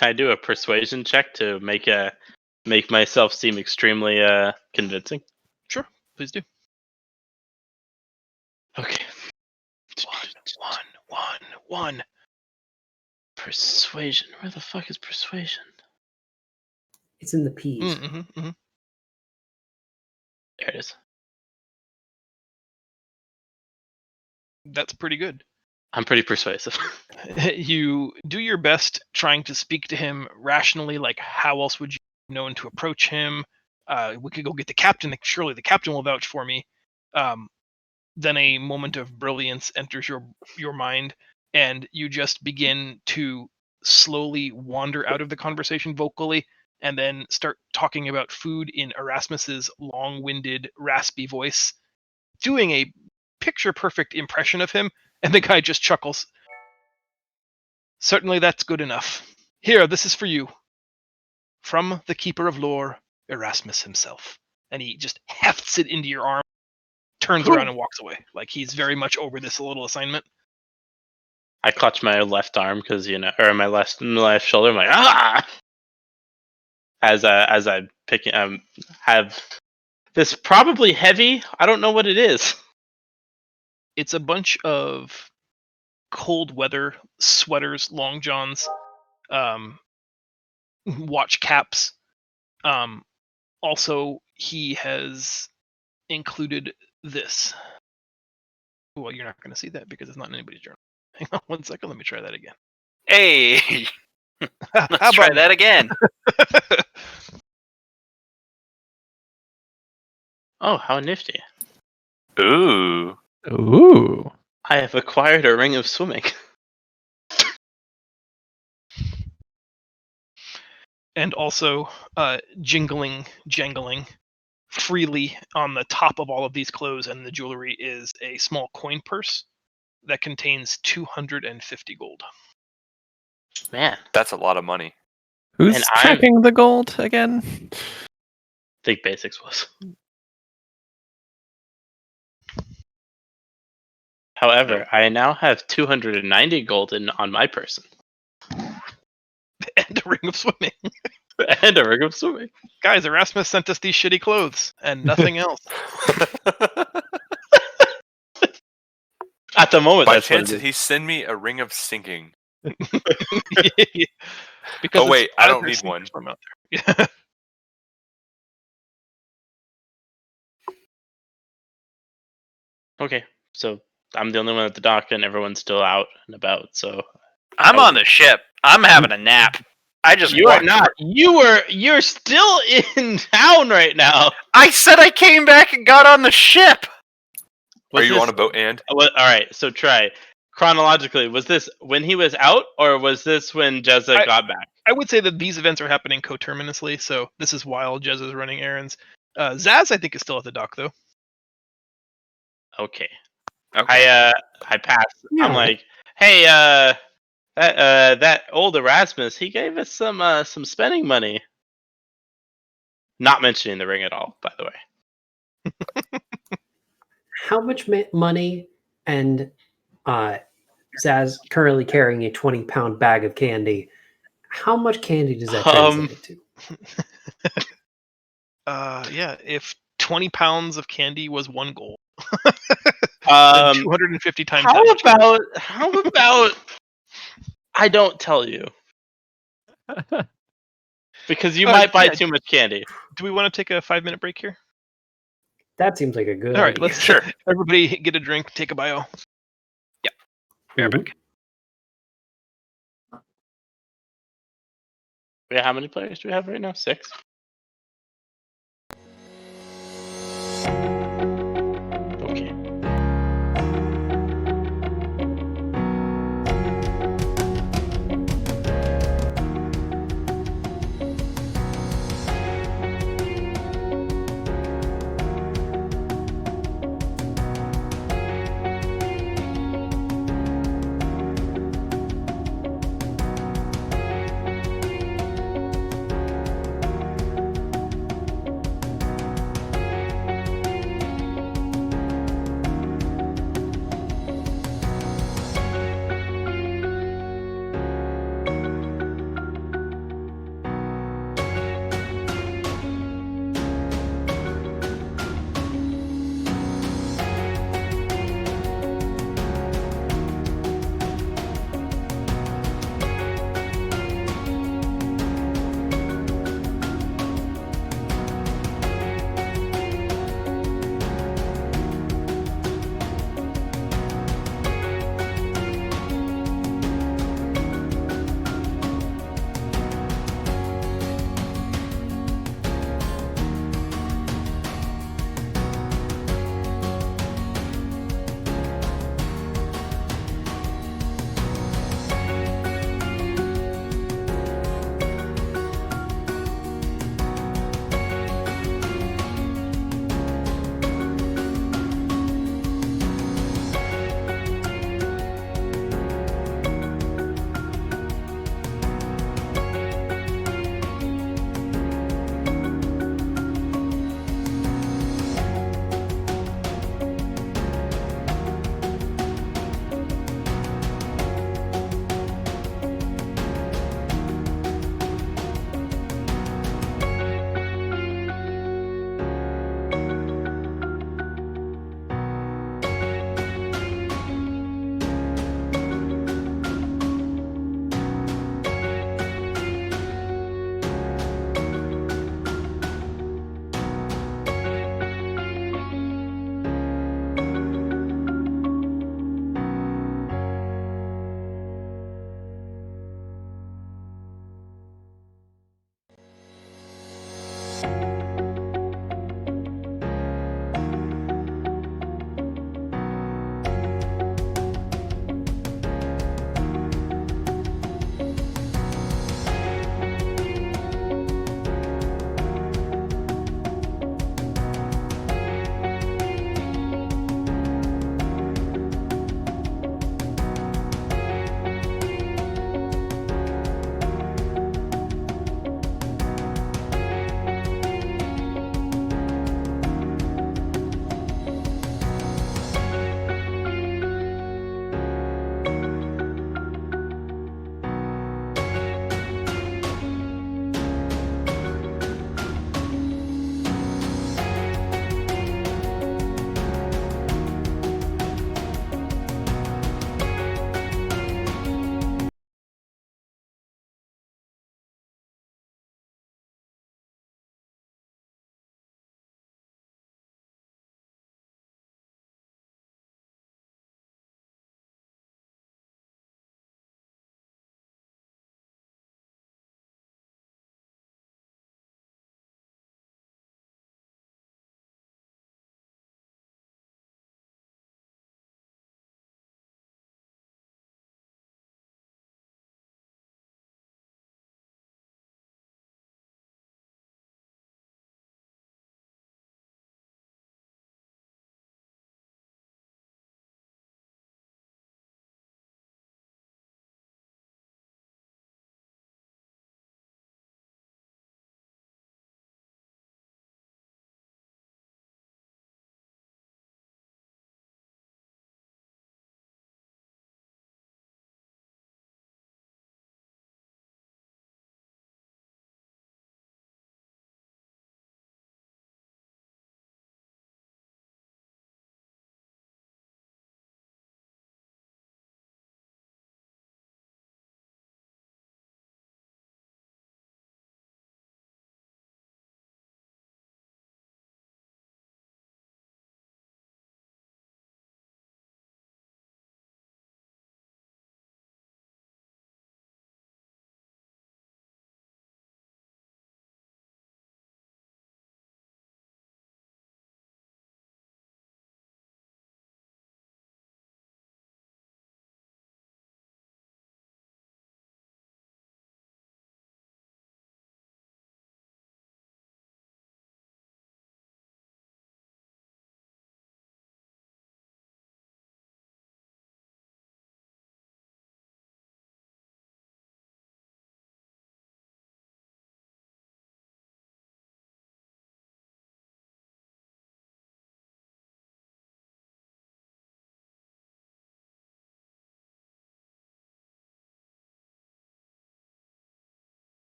I do a persuasion check to make myself seem extremely convincing? Sure, please do. Okay. One. Persuasion. Where the fuck is persuasion? It's in the P's. Mm-hmm. There it is. That's pretty good. I'm pretty persuasive. You do your best trying to speak to him rationally, like how else would you know to approach him? We could go get the captain. Surely the captain will vouch for me. Then a moment of brilliance enters your mind, and you just begin to slowly wander out of the conversation vocally, and then start talking about food in Erasmus's long-winded, raspy voice, doing a picture-perfect impression of him, and the guy just chuckles. Certainly that's good enough. Here, this is for you. From the Keeper of Lore, Erasmus himself. And he just hefts it into your arm, turns around and walks away. Like he's very much over this little assignment. I clutch my left arm because or my left shoulder. I'm like, ah! As I pick, have this probably heavy. I don't know what it is. It's a bunch of cold weather sweaters, long johns, watch caps. Also, he has included this. Well, you're not going to see that because it's not in anybody's journal. Hang on 1 second. Let me try that again. Hey, How let's try about that again. Oh, how nifty! Ooh. Ooh. I have acquired a ring of swimming. And also, jangling freely on the top of all of these clothes and the jewelry is a small coin purse that contains 250 gold. Man, That's a lot of money. Who's And tracking the gold again? Think Basics was. However, I now have 290 gold on my person. And a ring of swimming. And a ring of swimming. Guys, Erasmus sent us these shitty clothes and nothing else. At the moment, By that's what chance, it did is. he send me a ring of sinking? Because Oh, wait, it's I don't either need sink or one. swim out there. Okay, so I'm the only one at the dock, and everyone's still out and about. So I'm on the ship. I'm having a nap. I just You are walked- not. You're still in town right now. I said I came back and got on the ship. Are you on a boat, and? All right, so try chronologically. Was this when he was out, or was this when Jezza got back? I would say that these events are happening coterminously, so this is while Jez is running errands. Zaz, I think, is still at the dock, though. Okay. Okay. I passed. Yeah. I'm like, hey, that old Erasmus, he gave us some spending money. Not mentioning the ring at all, by the way. How much money and Zaz currently carrying a 20-pound bag of candy. How much candy does that translate to? Yeah, if 20 pounds of candy was one goal, Um, 250 times how that much. about I don't tell you because you might buy too much candy. Do we want to take a 5-minute break here? That seems like a good All right, idea. let's Sure. everybody get a drink, take a bio. Mhm. Yeah, how many players do we have right now? 6. Okay.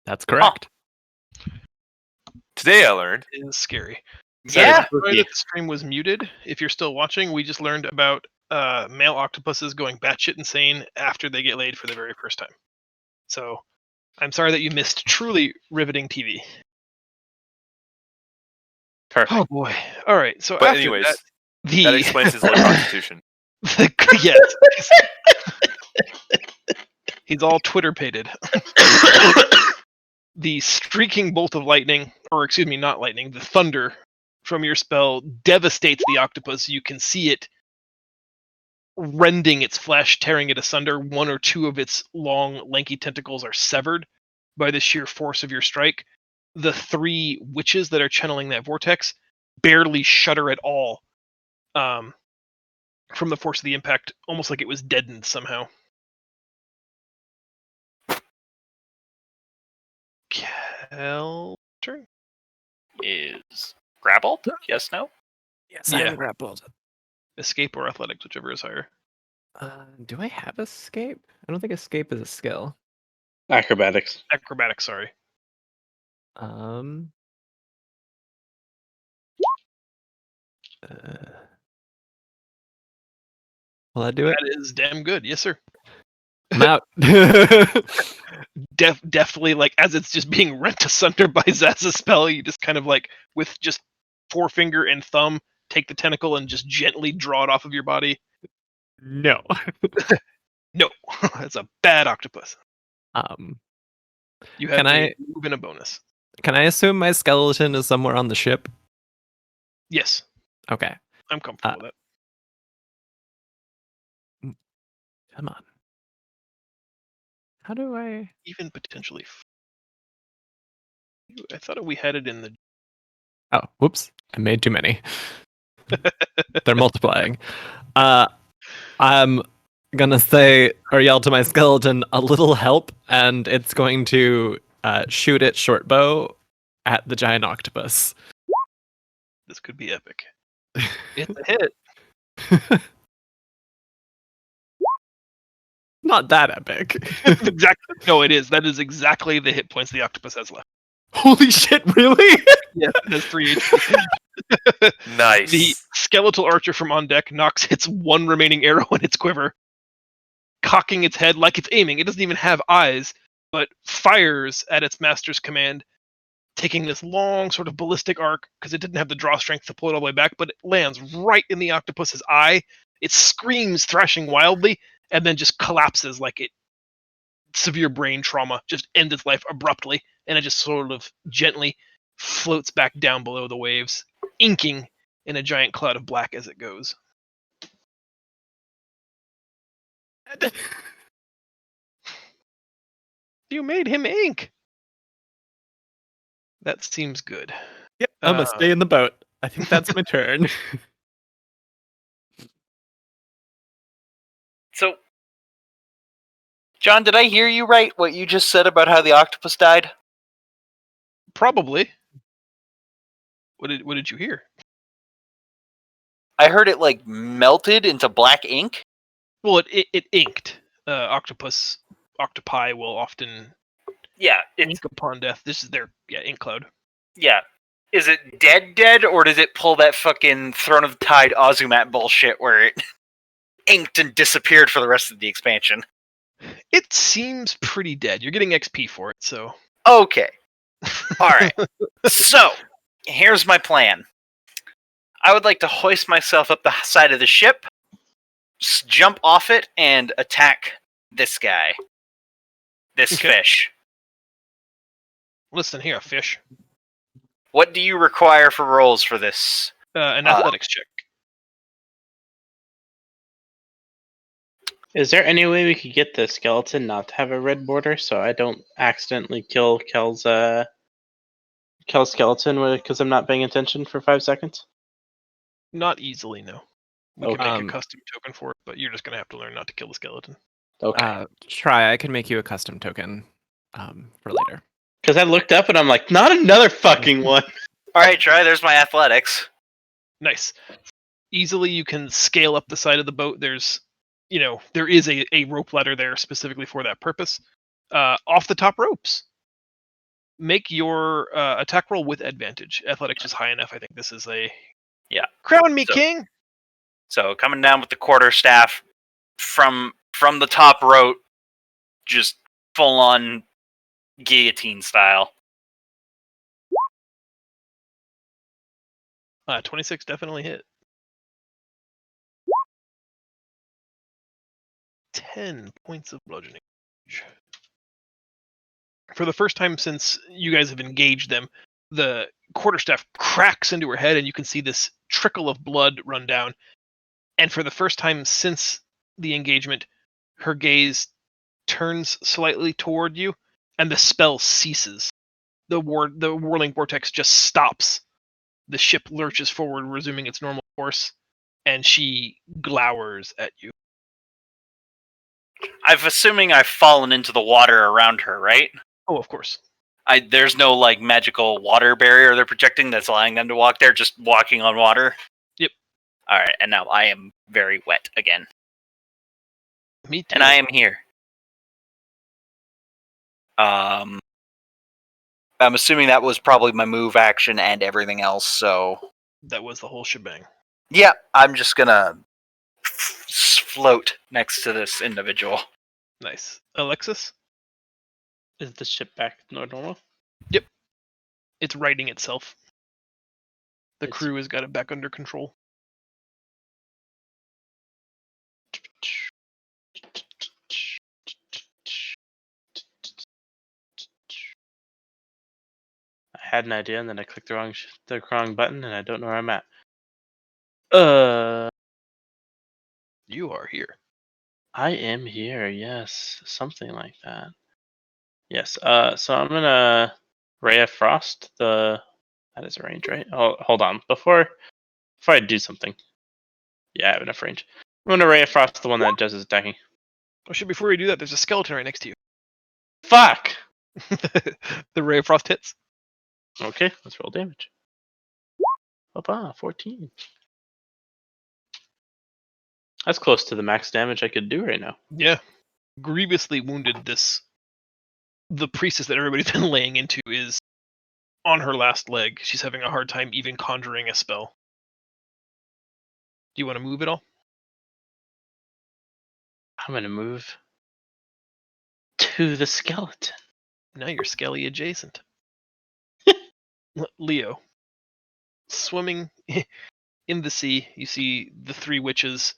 That's correct. Today I learned. It is scary. Yeah. Sorry that the stream was muted. If you're still watching, we just learned about male octopuses going batshit insane after they get laid for the very first time. So, I'm sorry that you missed truly riveting TV. Perfect. Oh boy! All right. So But after anyways, that, the that explains his low constitution. yes, he's all Twitter-pated. The streaking bolt of lightning, or excuse me, not lightning, the thunder from your spell devastates the octopus. You can see it rending its flesh, tearing it asunder. One or two of its long, lanky tentacles are severed by the sheer force of your strike. The three witches that are channeling that vortex barely shudder at all from the force of the impact, almost like it was deadened somehow. Turn? Is grappled? Yes, no? Yes, Yeah. I'm grappled. Escape or athletics, whichever is higher. Do I have escape? I don't think escape is a skill. Acrobatics. Acrobatics, sorry. Um. Will I do it? That is damn good. Yes, sir. I'm out. Definitely, like, as it's just being rent asunder by Zaz's spell, you just kind of, like, with just forefinger and thumb, take the tentacle and just gently draw it off of your body. No. No, that's a bad octopus. You have Can a I- move and a bonus. Can I assume my skeleton is somewhere on the ship? Yes, Okay. I'm comfortable with that. Come on. How do I? Even potentially. I thought we had it in the. Oh, whoops! I made too many. They're multiplying. I'm gonna say or yell to my skeleton, "A little help!" and it's going to shoot its short bow at the giant octopus. This could be epic. It's a hit. Not that epic. Exactly. No, it is. That is exactly the hit points the octopus has left. Holy shit! Really? Yeah, it has 3 HP. Nice. The skeletal archer from on deck knocks its one remaining arrow in its quiver, cocking its head like it's aiming. It doesn't even have eyes, but fires at its master's command, taking this long sort of ballistic arc because it didn't have the draw strength to pull it all the way back, but it lands right in the octopus's eye. It screams, thrashing wildly, and then just collapses like it severe brain trauma, just ends its life abruptly, and it just sort of gently floats back down below the waves, inking in a giant cloud of black as it goes. You made him ink! That seems good. Yep. I'm gonna stay in the boat. I think that's my turn. So, John, did I hear you right? What you just said about how the octopus died? Probably. What did you hear? I heard it like melted into black ink. Well, it inked. Octopi will often Yeah, it's ink upon death. This is their ink cloud. yeah. Is it dead, or does it pull that fucking Throne of the Tide Ozumat bullshit where it inked and disappeared for the rest of the expansion? It seems pretty dead. You're getting XP for it, so. Okay. Alright. So, here's my plan. I would like to hoist myself up the side of the ship, jump off it, and attack this guy. This Okay. fish. Listen here, fish. What do you require for rolls for this? An athletics check. Is there any way we could get the skeleton not to have a red border so I don't accidentally kill Kel's skeleton because I'm not paying attention for 5 seconds? Not easily, no. We Okay. can make a custom token for it, but you're just gonna have to learn not to kill the skeleton. Okay. Try. I can make you a custom token for later. Because I looked up and I'm like, not another fucking one. Alright, try. There's my athletics. Nice. Easily you can scale up the side of the boat. There is a rope ladder there specifically for that purpose. Off the top ropes. make your attack roll with advantage. Athletics is high enough. I think this is a crown me So- king. So coming down with the quarterstaff from the top rope, just full on guillotine style. 26 definitely hit. 10 points of bludgeoning. For the first time since you guys have engaged them, the quarterstaff cracks into her head, and you can see this trickle of blood run down. And for the first time since the engagement, her gaze turns slightly toward you, and the spell ceases. The whirling vortex just stops. The ship lurches forward, resuming its normal course, and she glowers at you. I'm assuming I've fallen into the water around her, right? Oh, of course. There's no like magical water barrier they're projecting that's allowing them to walk there, just walking on water. Yep. All right, and now I am very wet again, Me too. and I am here. I'm assuming that was probably my move action and everything else. So That was the whole shebang. yeah, I'm just gonna float next to this individual. Nice. Alexis? Is the ship back normal? It's righting itself. The It's- crew has got it back under control. I had an idea and then I clicked the wrong button and I don't know where I'm at. You are here. I am here. Yes, something like that. Yes. So I'm gonna Ray of Frost. That is a range, right? Oh, hold on. Before I do something. Yeah, I have enough range. I'm gonna Ray of Frost the one that Jess is attacking. Oh shit, before you do that, there's a skeleton right next to you. Fuck. The Ray of Frost hits. Okay, let's roll damage. 14. That's close to the max damage I could do right now. Yeah. Grievously wounded the priestess that everybody's been laying into is on her last leg. She's having a hard time even conjuring a spell. Do you want to move at all? I'm gonna move to the skeleton. Now you're skelly adjacent. Leo. Swimming in the sea, you see the three witches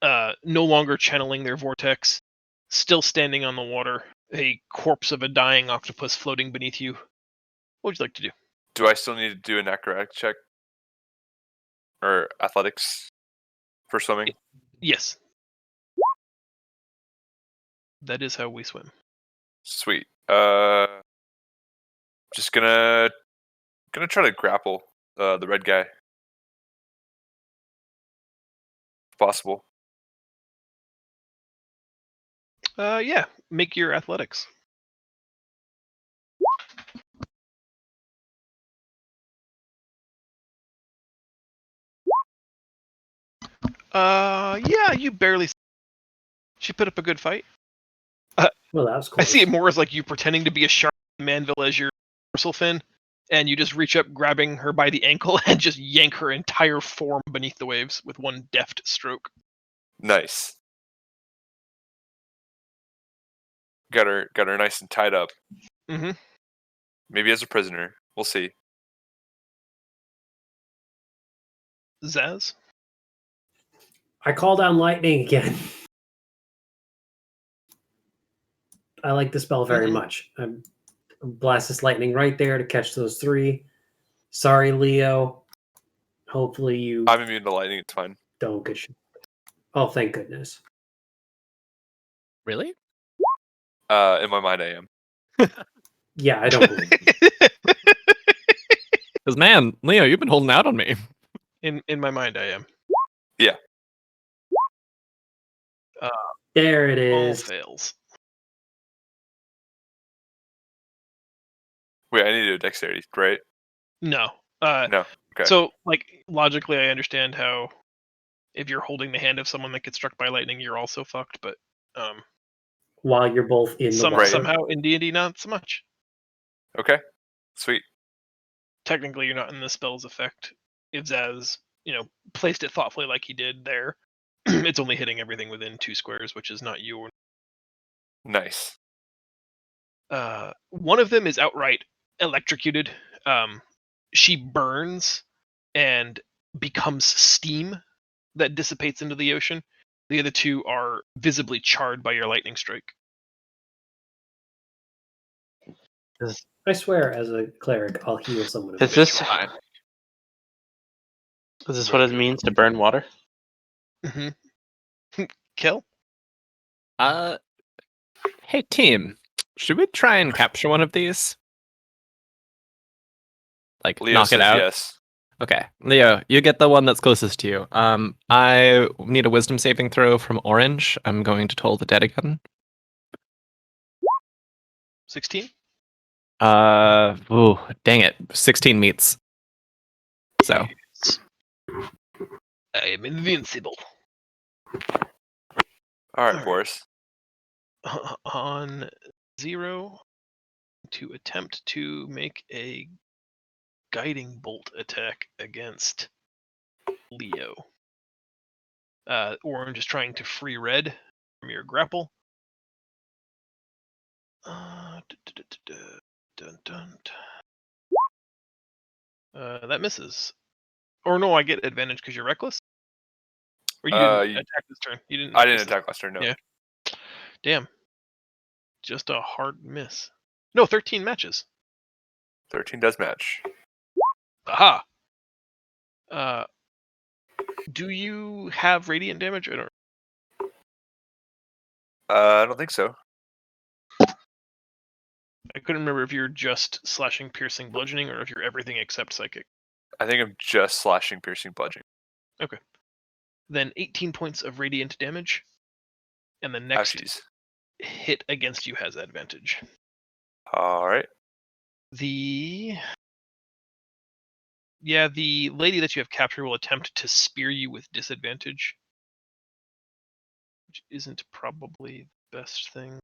no longer channeling their vortex, still standing on the water, a corpse of a dying octopus floating beneath you. What would you like to do? Do I still need to do an acrobatic check or athletics for swimming? Yes. That is how we swim. Sweet. Just gonna try to grapple the red guy, if possible. Yeah. Make your athletics. Yeah, you barely. She put up a good fight. Well, that was I close. see it more as like you pretending to be a shark manville as your dorsal fin, and you just reach up, grabbing her by the ankle, and just yank her entire form beneath the waves with one deft stroke. Nice. Got her nice and tied up. Mm-hmm. Maybe as a prisoner. We'll see. Zaz? I call down lightning again. I like the spell very much. I blast this lightning right there to catch those three. Sorry, Leo. Hopefully you I'm immune to lightning. It's fine. don't get shit. Oh, thank goodness. Really? In my mind, I am. Yeah, I don't believe you. Because man, Leo, you've been holding out on me. In my mind, I am. Yeah. There it All is. fails. Wait, I need to do a dexterity, right? No. No. Okay. So, like, logically, I understand how if you're holding the hand of someone that gets struck by lightning, you're also fucked. But While you're both in the water. somehow in D&D, not so much. Okay. Sweet. Technically, you're not in the spell's effect. It's as, placed it thoughtfully like he did there. It's only hitting everything within 2 squares, which is not you. Nice. One of them is outright electrocuted. She burns and becomes steam that dissipates into the ocean. The other 2 are visibly charred by your lightning strike. I swear, as a cleric, I'll heal someone. Is this what it means to burn water? Mm-hmm. Kill? Hey team, should we try and capture one of these? Like Leo knock says it out? yes. Okay, Leo, you get the one that's closest to you. I need a wisdom saving throw from Orange. I'm going to toll the dead again. 16? Ooh, dang it. 16 meets. So, I am invincible. All right, Alright. Boris. On 0, to attempt to make a guiding bolt attack against Leo. Orange is trying to free red from your grapple. That misses. Or no, I get advantage because you're reckless? Or you didn't attack this turn? You didn't. I didn't attack last turn, no. Yeah. Damn. Just a hard miss. No, 13 matches. 13 does match. Aha! Do you have radiant damage or? I don't think so. I couldn't remember if you're just slashing, piercing, bludgeoning, or if you're everything except psychic. I think I'm just slashing, piercing, bludgeoning. Okay. Then 18 points of radiant damage, and the next hit against you has advantage. All right. The lady that you have captured will attempt to spear you with disadvantage, which isn't probably the best thing,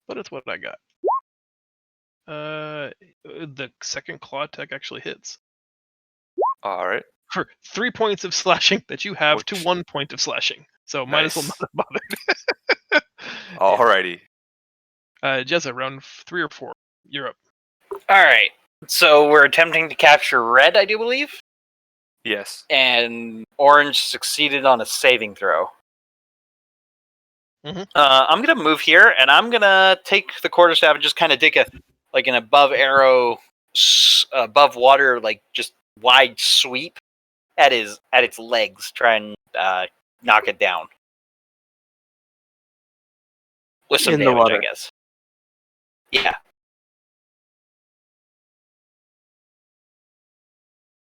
but it's what I got. The second claw attack actually hits All right. for 3 points of slashing that you have to 1 point of slashing. So might as well not have bothered. All righty. Jezza, round 3 or 4. You're up. All right. So we're attempting to capture red, I do believe. Yes. And orange succeeded on a saving throw. Mm-hmm. I'm gonna move here, and I'm gonna take the quarterstaff and just kind of dig an above arrow, above water, like just wide sweep at its legs, try and knock it down with some In the damage, water. I guess. Yeah.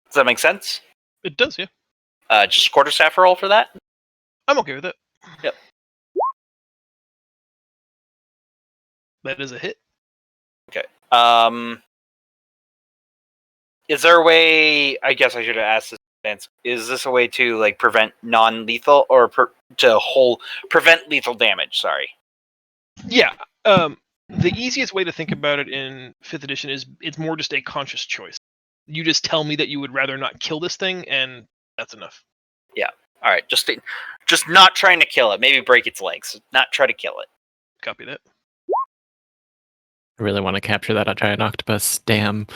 Does that make sense? It does, yeah. Just quarterstaff roll for that. I'm okay with it. Yep. That is a hit. Okay. Is there a way? I guess I should have asked this in advance. Is this a way to prevent non-lethal or prevent lethal damage? Sorry. Yeah. The easiest way to think about it in 5th edition is it's more just a conscious choice. You just tell me that you would rather not kill this thing, and that's enough. Yeah. All right. Just not trying to kill it. Maybe break its legs. Not try to kill it. Copy that. I really want to capture that giant octopus. Damn.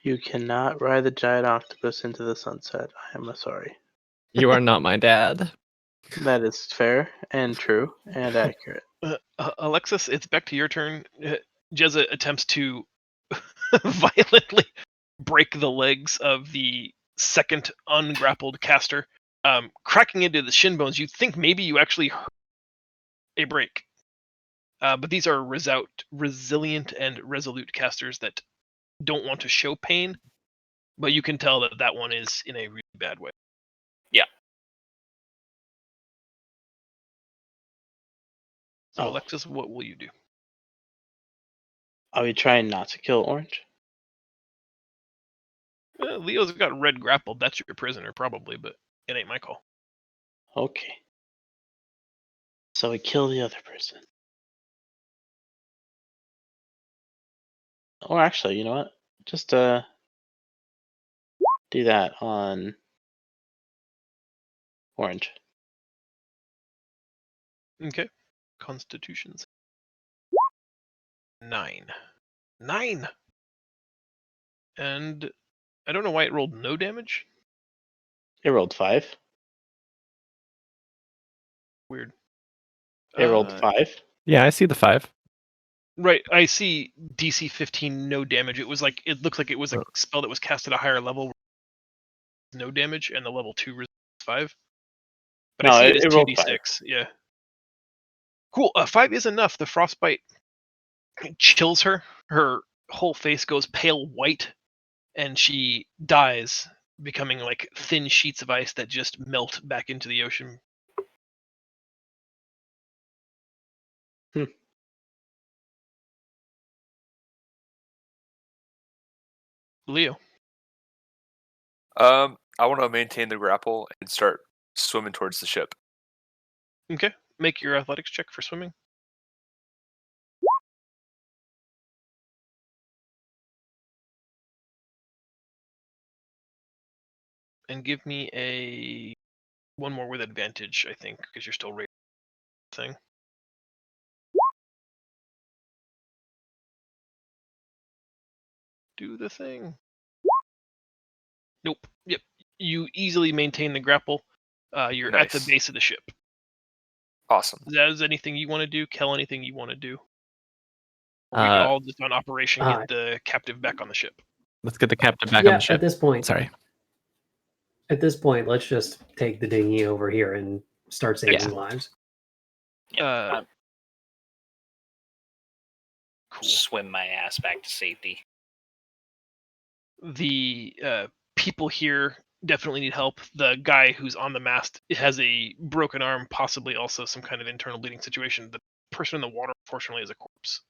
You cannot ride the giant octopus into the sunset. I am sorry. You are not my dad. That is fair and true and accurate. Alexis, it's back to your turn. Jezza attempts to violently break the legs of the second ungrappled caster, cracking into the shin bones. You'd think maybe you actually hurt a break. But these are resilient and resolute casters that don't want to show pain, but you can tell that one is in a really bad way. Yeah. So, Alexis, what will you do? Are we trying not to kill Orange? Leo's got red grappled. That's your prisoner, probably, but it ain't my call. Okay. So I kill the other person. Or actually, you know what? Just do that on orange. Okay. Constitutions. 9. 9! And I don't know why it rolled no damage. It rolled 5. Weird. It rolled 5. Yeah, I see the 5. Right, I see DC 15 no damage. It looked like it was a spell that was cast at a higher level, no damage, and the level 2 resist 5. But No, I see it it as rolled 2d6. Yeah. Cool. 5 is enough. The frostbite chills her. Her whole face goes pale white, and she dies, becoming like thin sheets of ice that just melt back into the ocean. Leo. I want to maintain the grapple and start swimming towards the ship. Okay. Make your athletics check for swimming. And give me one more with advantage, I think, because you're still rating the thing. Do the thing. Nope. Yep. You easily maintain the grapple. You're at the Nice. base of the ship. Awesome. Is anything you want to do? Kel, anything you want to do? Or we all just on operation get the captive back on the ship. Let's get the captive back on the ship. At this point, Sorry. At this point, let's just take the dinghy over here and start saving lives. Yeah, Cool. swim my ass back to safety. The people here definitely need help. The guy who's on the mast has a broken arm, possibly also some kind of internal bleeding situation. The person in the water, fortunately, is a corpse.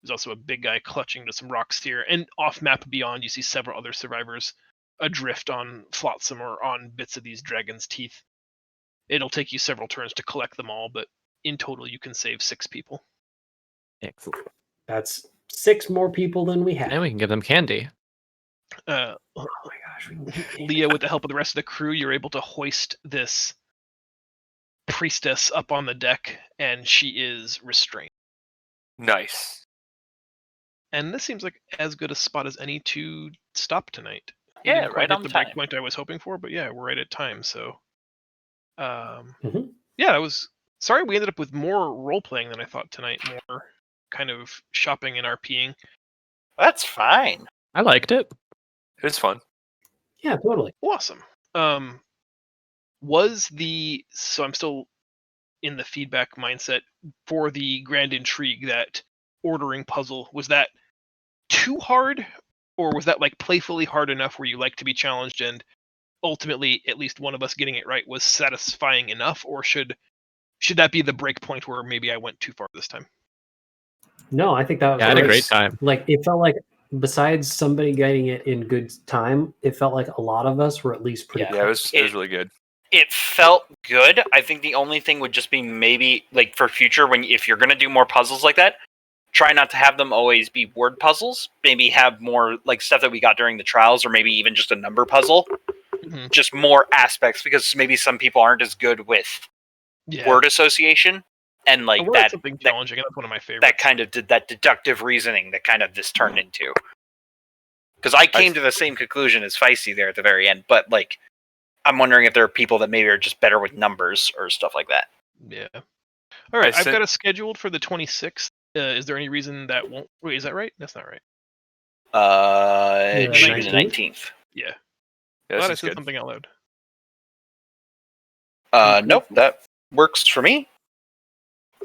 There's also a big guy clutching to some rocks here. And off map beyond, you see several other survivors adrift on flotsam or on bits of these dragons' teeth. It'll take you several turns to collect them all, but in total, you can save 6 people. Excellent. That's 6 more people than we had. And we can give them candy. Oh my gosh. Leo, with the help of the rest of the crew, you're able to hoist this priestess up on the deck, and she is restrained. Nice. And this seems like as good a spot as any to stop tonight. Yeah, Didn't quite right hit on the time. breakpoint I was hoping for, but yeah, we're right at time. So, Mhm. yeah, that was. Sorry, we ended up with more role playing than I thought tonight. More kind of shopping and RPing. That's fine. I liked it. It was fun. Yeah, totally. Awesome. So I'm still in the feedback mindset for the Grand Intrigue, that ordering puzzle. Was that too hard, or was that like playfully hard enough where you like to be challenged, and ultimately at least one of us getting it right was satisfying enough, or should that be the break point where maybe I went too far this time? No, I think that was Yeah, I had a great. great time. Like, it felt like, besides somebody getting it in good time, it felt like a lot of us were at least pretty Yeah. Yeah, it was It- really good. It felt good. I think the only thing would just be maybe like for future, if you're gonna do more puzzles like that, try not to have them always be word puzzles. Maybe have more like stuff that we got during the trials, or maybe even just a number puzzle. Mhm. Just more aspects, because maybe some people aren't as good with Yeah. word association and like I wanted that something challenging, and that's one of my favorites. that kind of did that deductive reasoning that kind of this turned into. Because I came to the same conclusion as Feisty there at the very end, but like I'm wondering if there are people that maybe are just better with numbers or stuff like that. Yeah. All right, I've sent- got it scheduled for the 26th. Is there any reason that won't? Wait, is that right? That's not right. It should be the 19th? 19th. Yeah. Yeah, Glad I this is said good. something out loud. Nope, that works for me.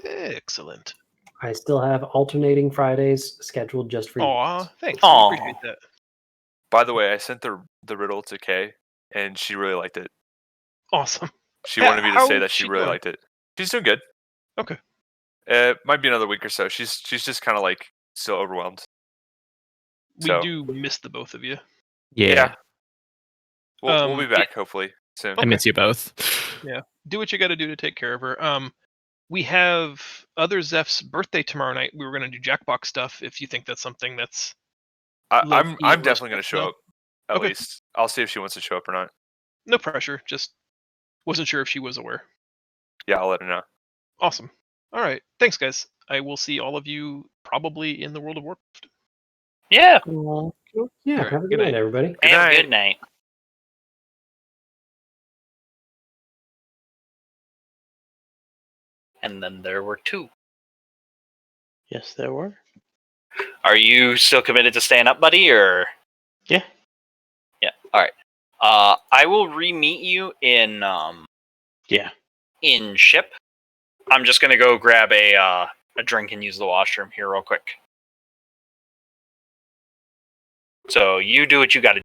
Excellent. I still have alternating Fridays scheduled just for you. Aw, thanks. Aw. I appreciate that. By the way, I sent the riddle to Kay, and she really liked it. Awesome. She wanted me to How say is that she she really doing? liked it. She's doing good. Okay. It might be another week or so. She's just kind of like still overwhelmed. We So- do miss the both of you. Yeah. We'll be back hopefully soon. I miss you both. Do what you got to do to take care of her. we have other Zeph's birthday tomorrow night. We were going to do Jackbox stuff. If you think that's something that's I'm low-key definitely going to respectful. show up. At Okay. least I'll see if she wants to show up or not. No pressure. Just wasn't sure if she was aware. Yeah, I'll let her know. Awesome. All right. Thanks, guys. I will see all of you probably in the World of Warcraft. Yeah. Yeah, All right, have a good good night, night. everybody. Good Have a night. good night. And then there were 2. Yes, there were. Are you still committed to staying up, buddy, or? Yeah. Yeah. All right. I will re-meet you in Yeah. in ship. I'm just gonna go grab a drink and use the washroom here real quick. So you do what you got to do.